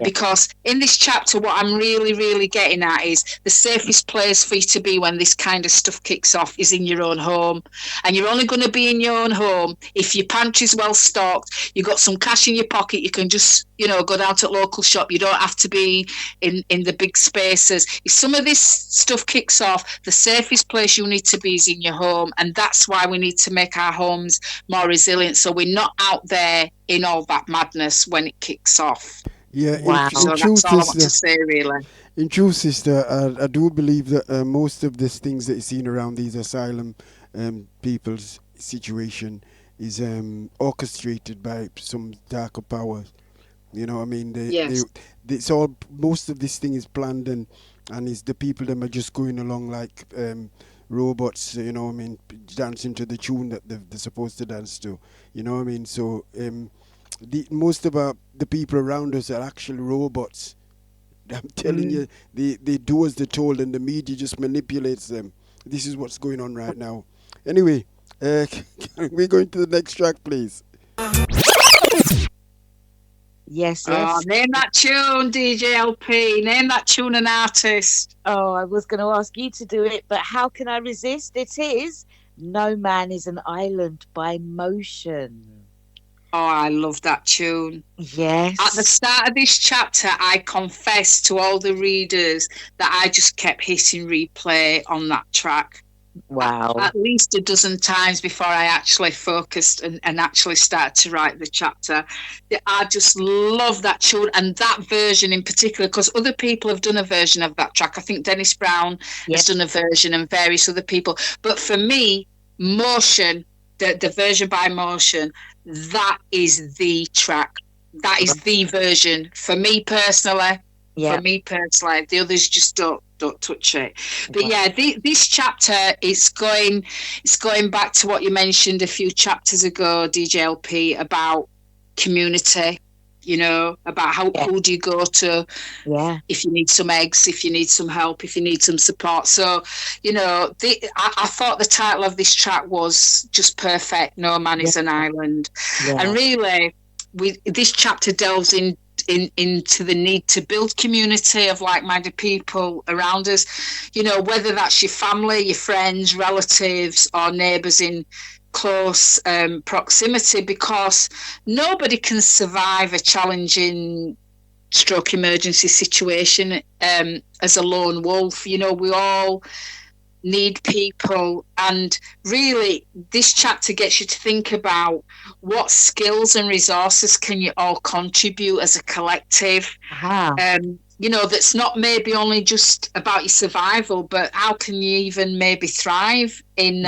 because in this chapter, what I'm really, really getting at is the safest place for you to be when this kind of stuff kicks off is in your own home. And you're only going to be in your own home if your pantry's well stocked, you've got some cash in your pocket, you can just, go down to a local shop. You don't have to be in the big spaces. If some of this stuff kicks off, the safest place you need to be is in your home. And that's why we need to make our homes more resilient, so we're not out there in all that madness when it kicks off. Yeah, Wow. in So that's truth, all I want to sister, say, really. in truth, sister, I do believe that most of these things that you're seeing around these asylum people's situation is orchestrated by some darker powers. You know what I mean? Yes. It's all, most of this thing is planned, and it's the people that are just going along like robots, you know what I mean, dancing to the tune that they're supposed to dance to. You know what I mean? So most of the people around us are actually robots. I'm telling you, they do as they're told, and the media just manipulates them. This is what's going on right now. Anyway, we're going to the next track, please. Yes, Oh, yes. name that tune, DJ LP. Name that tune and artist. Oh, I was going to ask you to do it, but how can I resist? It is No Man is an Island by Motion. Oh, I love that tune. Yes. At the start of this chapter, I confessed to all the readers that I just kept hitting replay on that track. Wow. At least a dozen times before I actually focused and actually started to write the chapter. I just love that tune, and that version in particular, because other people have done a version of that track. I think Dennis Brown has done a version, and various other people. But for me, Motion, the version by Motion, that is the track. That is the version for me personally. Yeah. For me personally, the others just don't touch it. But yeah, this chapter is going back to what you mentioned a few chapters ago, DJLP, about community. About who do you go to if you need some eggs, if you need some help, if you need some support. So, I thought the title of this track was just perfect. No Man is an Island. And really, this chapter delves into the need to build community of like-minded people around us, whether that's your family, your friends, relatives, or neighbours in close proximity, because nobody can survive a challenging stroke emergency situation as a lone wolf. We all need people, and really this chapter gets you to think about what skills and resources can you all contribute as a collective. That's not maybe only just about your survival, but how can you even maybe thrive in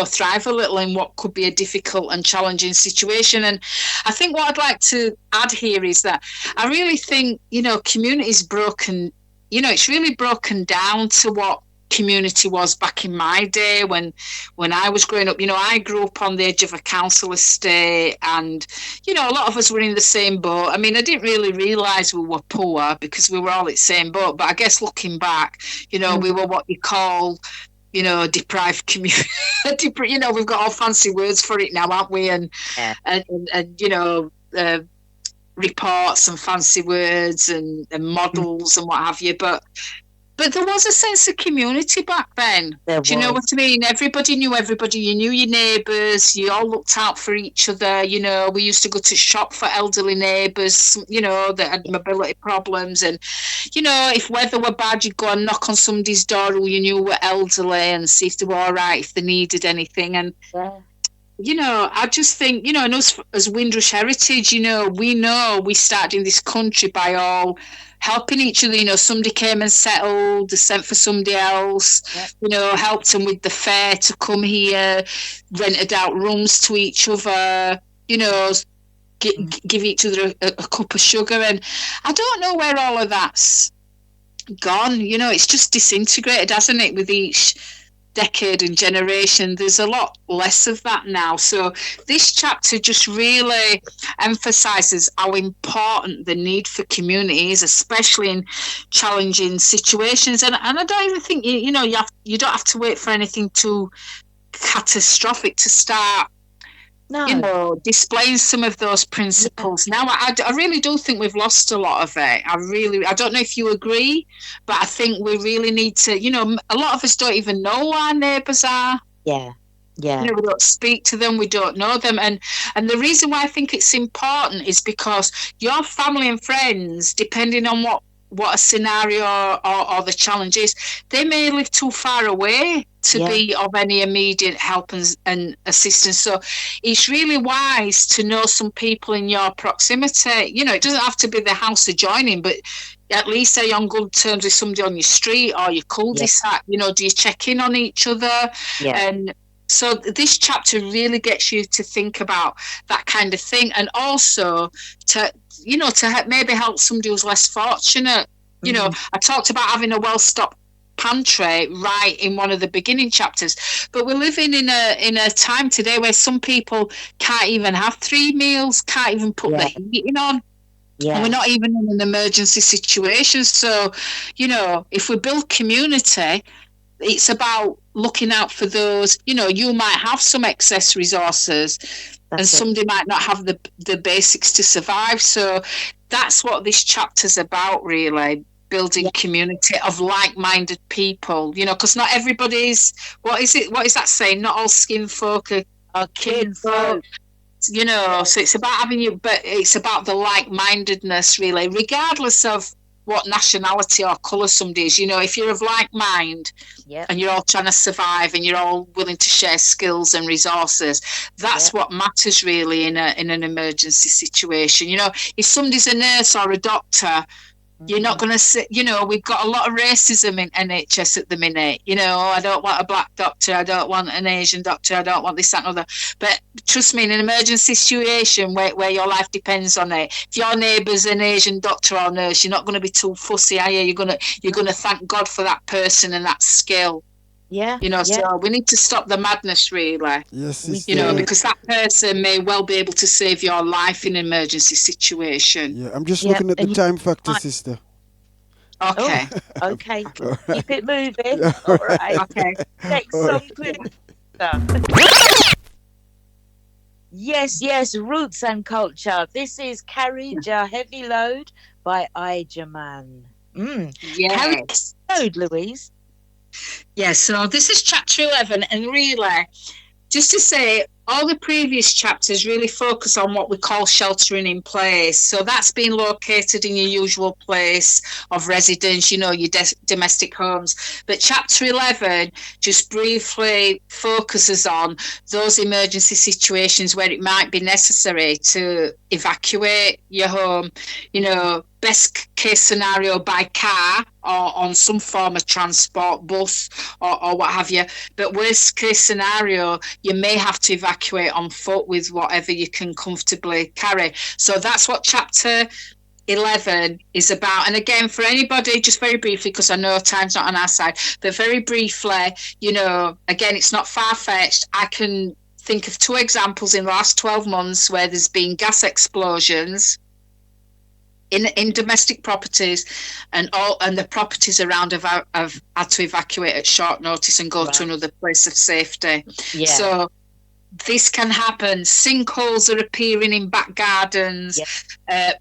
thrive a little in what could be a difficult and challenging situation. And I think what I'd like to add here is that I really think community is broken, it's really broken down to what community was back in my day when I was growing up. I grew up on the edge of a council estate, and a lot of us were in the same boat. I mean, I didn't really realise we were poor because we were all in the same boat, but I guess looking back, we were what you call deprived community. We've got all fancy words for it now, haven't we? And reports and fancy words and models and what have you, but there was a sense of community back then. Do you know what I mean? Everybody knew everybody. You knew your neighbours. You all looked out for each other. We used to go to shop for elderly neighbours, that had mobility problems. And, if weather were bad, you'd go and knock on somebody's door who you knew were elderly and see if they were all right, if they needed anything. And, I just think, and us as Windrush Heritage, we started in this country by all helping each other. Somebody came and settled, they sent for somebody else, helped them with the fare to come here, rented out rooms to each other, give each other a cup of sugar. And I don't know where all of that's gone. It's just disintegrated, hasn't it, with each decade and generation. There's a lot less of that now. So this chapter just really emphasizes how important the need for community is, especially in challenging situations. And I don't even think you don't have to wait for anything too catastrophic to start No. you know, displaying some of those principles. Now, I really do think we've lost a lot of it. I don't know if you agree, but I think we really need to, you know, a lot of us don't even know who our neighbours are. Yeah. Yeah. You know, we don't speak to them, we don't know them. And the reason why I think it's important is because your family and friends, depending on what a scenario or the challenge is, they may live too far away to be of any immediate help and assistance. So it's really wise to know some people in your proximity. You know, it doesn't have to be the house adjoining, but at least are you on good terms with somebody on your street or your cul-de-sac? You know, do you check in on each other? And so this chapter really gets you to think about that kind of thing, and also to maybe help somebody who's less fortunate. You know, I talked about having a well-stocked pantry right in one of the beginning chapters, but we're living in a time today where some people can't even have 3 meals, can't even put the heating on. And we're not even in an emergency situation. So, you know, if we build community, it's about looking out for those. You know, you might have some excess resources and somebody might not have the basics to survive. So that's what this chapter's about, really, building community of like-minded people, you know, because not everybody's, what is that saying? Not all skin folk are kinfolk. You know, so it's about but it's about the like-mindedness, really, regardless of what nationality or colour somebody is. You know, if you're of like mind and you're all trying to survive and you're all willing to share skills and resources, that's what matters, really, in an emergency situation. You know, if somebody's a nurse or a doctor, you're not going to sit, you know, we've got a lot of racism in NHS at the minute. You know, I don't want a black doctor, I don't want an Asian doctor, I don't want this, that, and other. But trust me, in an emergency situation where your life depends on it, if your neighbour's an Asian doctor or nurse, you're not going to be too fussy, are you? You're gonna thank God for that person and that skill. Yeah. You know, so we need to stop the madness, really. Yes, you know, because that person may well be able to save your life in an emergency situation. Yeah, I'm just looking at the time factor, sister. Okay. Oh, okay. Right. Keep it moving. All right. Okay. Next song, please. Yes, roots and culture. This is Carry Ja Heavy Load by Ijaman. Yes. Carry Load, Louise. Yeah, so this is chapter 11, and really, just to say, all the previous chapters really focus on what we call sheltering in place. So that's being located in your usual place of residence, you know, your domestic homes. But chapter 11 just briefly focuses on those emergency situations where it might be necessary to evacuate your home, you know, best case scenario by car or on some form of transport, bus or what have you. But worst case scenario, you may have to evacuate on foot with whatever you can comfortably carry. So that's what chapter 11 is about. And again, for anybody, just very briefly, because I know time's not on our side, but very briefly, you know, again, it's not far-fetched. I can think of 2 examples in the last 12 months where there's been gas explosions in domestic properties, and the properties around have had to evacuate at short notice and go to another place of safety. So this can happen. Sinkholes are appearing in back gardens.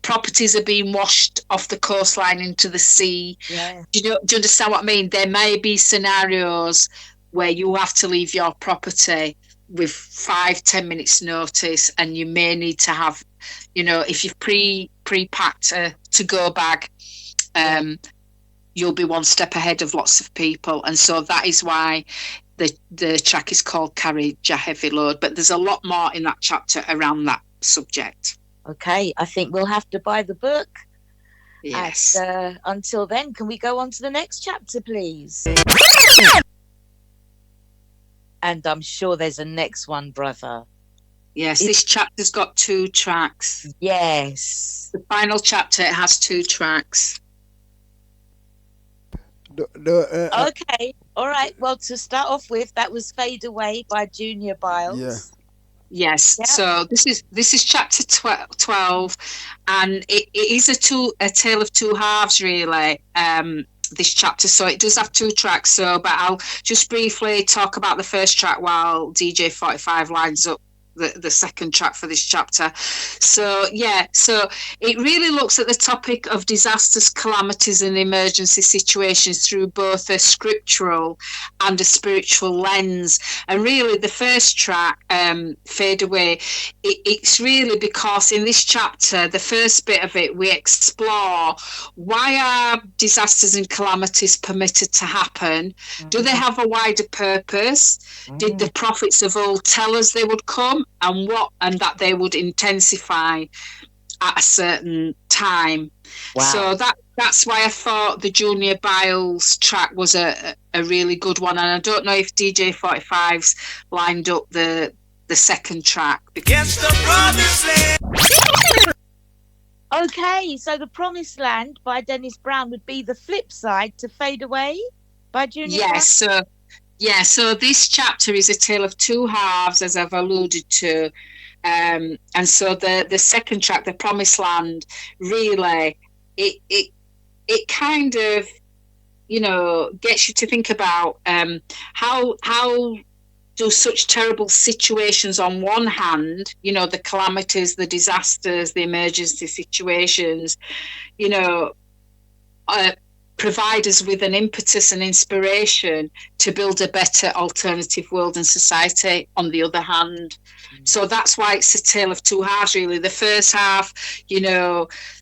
Properties are being washed off the coastline into the sea. Do you understand what I mean? There may be scenarios where you have to leave your property with 5-10 minutes notice, and you may need to have, you know, if you've pre-packed a to-go bag, you'll be one step ahead of lots of people. And so that is why the track is called Carry Ja Heavy Load. But there's a lot more in that chapter around that subject. Okay, I think we'll have to buy the book. Yes. And, until then, can we go on to the next chapter, please? And I'm sure there's a next one, brother. Yes, this chapter's got 2 tracks. Yes. The final chapter, it has 2 tracks. Okay, all right. Well, to start off with, that was Fade Away by Junior Biles. Yes. So this is chapter 12, and it is a tale of 2 halves, really. This chapter, so it does have 2 tracks. So, but I'll just briefly talk about the first track while DJ 45 lines up the second track for this chapter. So it really looks at the topic of disasters, calamities and emergency situations through both a scriptural and a spiritual lens. And really the first track, Fade Away, it's really because in this chapter, the first bit of it, we explore why are disasters and calamities permitted to happen? Do they have a wider purpose? Did the prophets of old tell us they would come, and that they would intensify at a certain time? Wow. So that's why I thought the Junior Biles track was a really good one. And I don't know if DJ 45's lined up the second track. Against the promised land. Okay, so The Promised Land by Dennis Brown would be the flip side to Fade Away by Junior Brown? So this chapter is a tale of two halves, as I've alluded to. And so the second track, The Promised Land, really, it kind of, gets you to think about how do such terrible situations on one hand, the calamities, the disasters, the emergency situations, provide us with an impetus and inspiration to build a better alternative world and society on the other hand. So that's why it's a tale of two halves, really. The first half,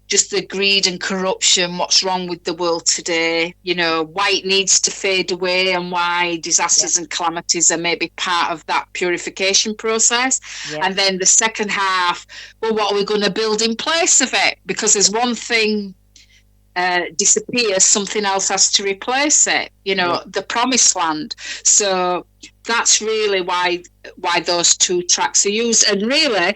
just the greed and corruption, what's wrong with the world today, why it needs to fade away and why disasters and calamities are maybe part of that purification process. And then the second half, well, what are we going to build in place of it? Because there's one thing disappears, something else has to replace it, the Promised Land. So that's really why those two tracks are used. And really,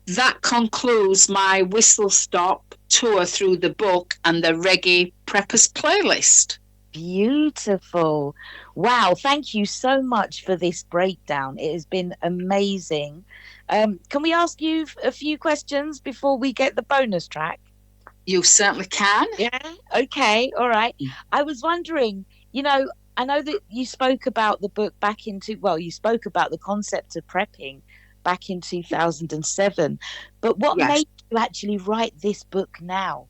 that concludes my whistle stop tour through the book and the Reggae Preppers playlist. Beautiful. Wow, thank you so much for this breakdown. It has been amazing. Can we ask you a few questions before we get the bonus track? You certainly can. Yeah. Okay. All right. I was wondering, I know that you spoke about the book you spoke about the concept of prepping back in 2007, but what made you actually write this book now?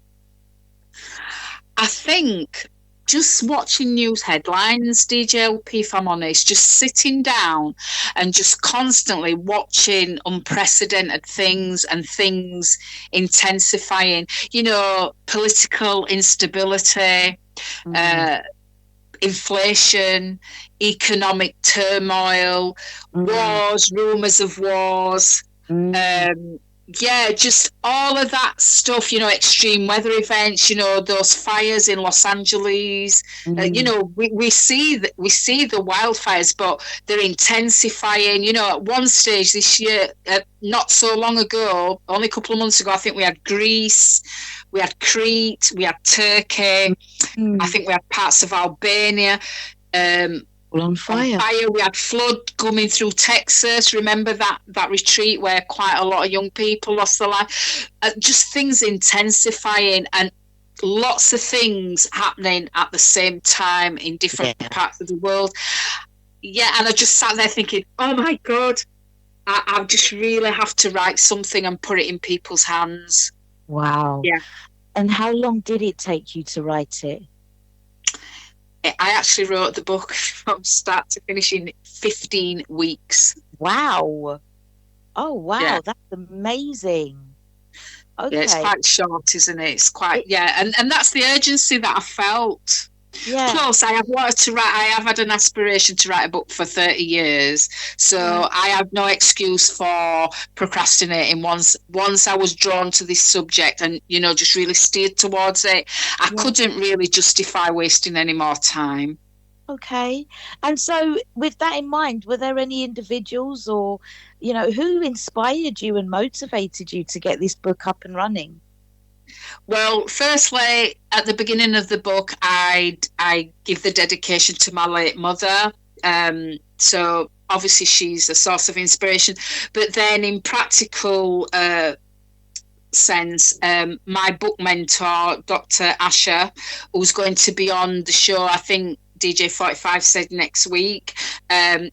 I think just watching news headlines, DJ LP, if I'm honest, just sitting down and just constantly watching unprecedented things and things intensifying, political instability, inflation, economic turmoil, wars, rumours of wars, just all of that stuff, extreme weather events, those fires in Los Angeles, we see the wildfires, but they're intensifying. At one stage this year, not so long ago, only a couple of months ago, I think we had Greece, we had Crete, we had Turkey, I think we had parts of Albania. On fire. We had flood coming through Texas. Remember that retreat where quite a lot of young people lost their life? Just things intensifying and lots of things happening at the same time in different parts of the world. Yeah, and I just sat there thinking, oh my God, I just really have to write something and put it in people's hands. Wow. Yeah. And how long did it take you to write it? I actually wrote the book from start to finish in 15 weeks. Wow. Oh, wow. Yeah. That's amazing. Okay. Yeah, it's quite short, isn't it? It's quite, And that's the urgency that I felt. Yeah. Plus, I have wanted to write. I have had an aspiration to write a book for 30 years, so I have no excuse for procrastinating. Once I was drawn to this subject, and just really steered towards it, I couldn't really justify wasting any more time. Okay, and so with that in mind, were there any individuals or, who inspired you and motivated you to get this book up and running? Well, firstly, at the beginning of the book, I give the dedication to my late mother. So obviously she's a source of inspiration. But then in practical sense, my book mentor, Dr. Asher, who's going to be on the show, I think, DJ 45 said next week.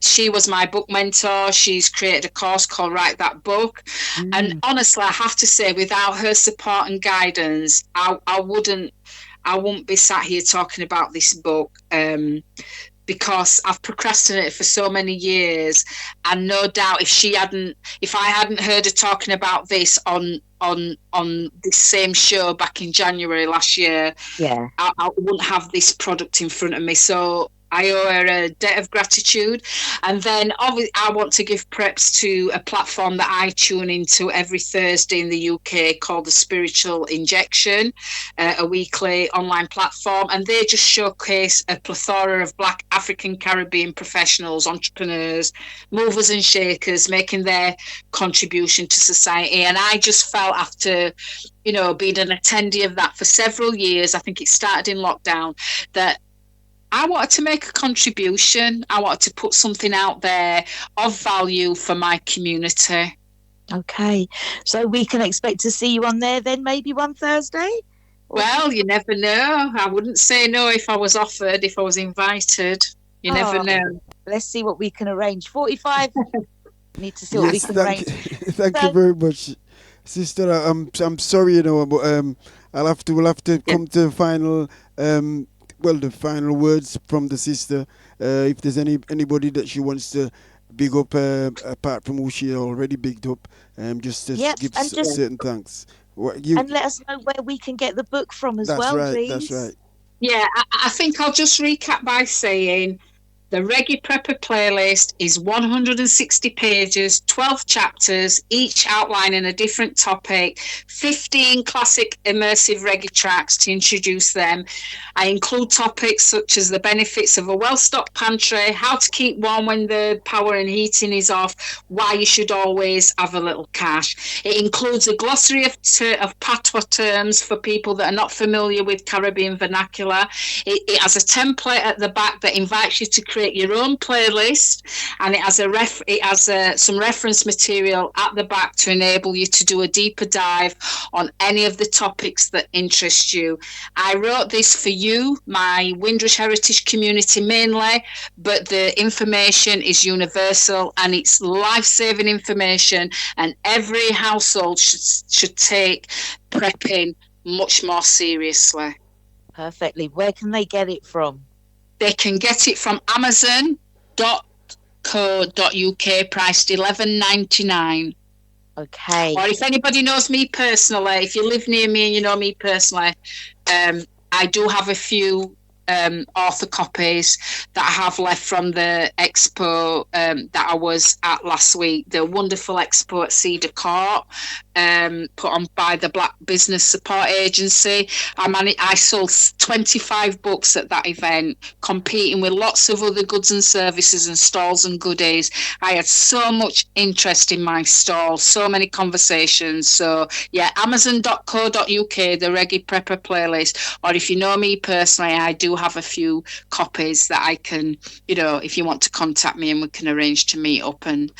She was my book mentor. She's created a course called Write That Book. And honestly, I have to say, without her support and guidance, I wouldn't be sat here talking about this book. Because I've procrastinated for so many years, and no doubt if I hadn't heard her talking about this on this same show back in January last year, Yeah. I wouldn't have this product in front of me. So I owe her a debt of gratitude. And then obviously I want to give preps to a platform that I tune into every Thursday in the UK called The Spiritual Injection, a weekly online platform. And they just showcase a plethora of Black, African, Caribbean professionals, entrepreneurs, movers and shakers, making their contribution to society. And I just felt after, being an attendee of that for several years, I think it started in lockdown, that I wanted to make a contribution. I wanted to put something out there of value for my community. Okay. So we can expect to see you on there then maybe one Thursday? Well, you never know. I wouldn't say no if I was offered, if I was invited. You never know. Let's see what we can arrange. 45. Need to see what we can arrange. Thank you very much, sister. I'm sorry, but we'll have to come to the final the final words from the sister. If there's anybody that she wants to big up, apart from who she already bigged up, just to give certain thanks. And let us know where we can get the book from as well, please. That's right. Yeah, I think I'll just recap by saying the Reggae Prepper playlist is 160 pages, 12 chapters, each outlining a different topic, 15 classic immersive reggae tracks to introduce them. I include topics such as the benefits of a well-stocked pantry, how to keep warm when the power and heating is off, why you should always have a little cash. It includes a glossary of patois terms for people that are not familiar with Caribbean vernacular. It has a template at the back that invites you to create your own playlist, and it has some reference material at the back to enable you to do a deeper dive on any of the topics that interest you. I wrote this for you, my Windrush Heritage community mainly, but the information is universal and it's life-saving information, and every household should take prepping much more seriously. Perfectly. Where can they get it from? They can get it from amazon.co.uk, priced $11.99. Okay. Or if anybody knows me personally, if you live near me and you know me personally, I do have a few author copies that I have left from the expo that I was at last week. The wonderful expo at Cedar Court, put on by the Black Business Support Agency. I sold 25 books at that event, competing with lots of other goods and services and stalls and goodies. I had so much interest in my stall, so many conversations. So yeah, amazon.co.uk, the Reggae Prepper playlist. Or if you know me personally, I do have a few copies that I can, if you want to contact me, and we can arrange to meet up and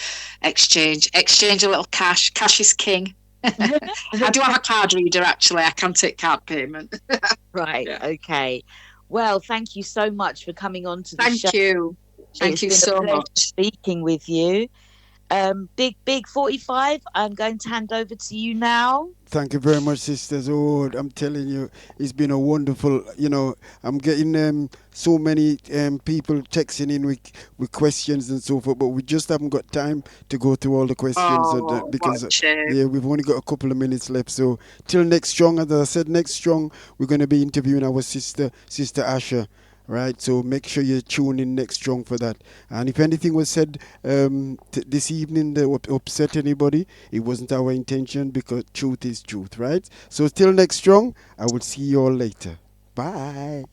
exchange a little cash. Cash is king. I do have a card reader, actually. I can take card payment. Right. Yeah. Okay. Well, thank you so much for coming on to the show. Thank you. Thank you so much. Speaking with you. Big 45, I'm going to hand over to you now. Thank you very much, sisters. Oh, I'm telling you, it's been a wonderful, I'm getting so many people texting in with questions and so forth, but we just haven't got time to go through all the questions because we've only got a couple of minutes left. So till next strong, as I said, next strong, we're going to be interviewing our sister Asha. Right, so make sure you tune in next strong for that. And if anything was said this evening that upset anybody, it wasn't our intention, because truth is truth, right? So till next strong, I will see you all later. Bye.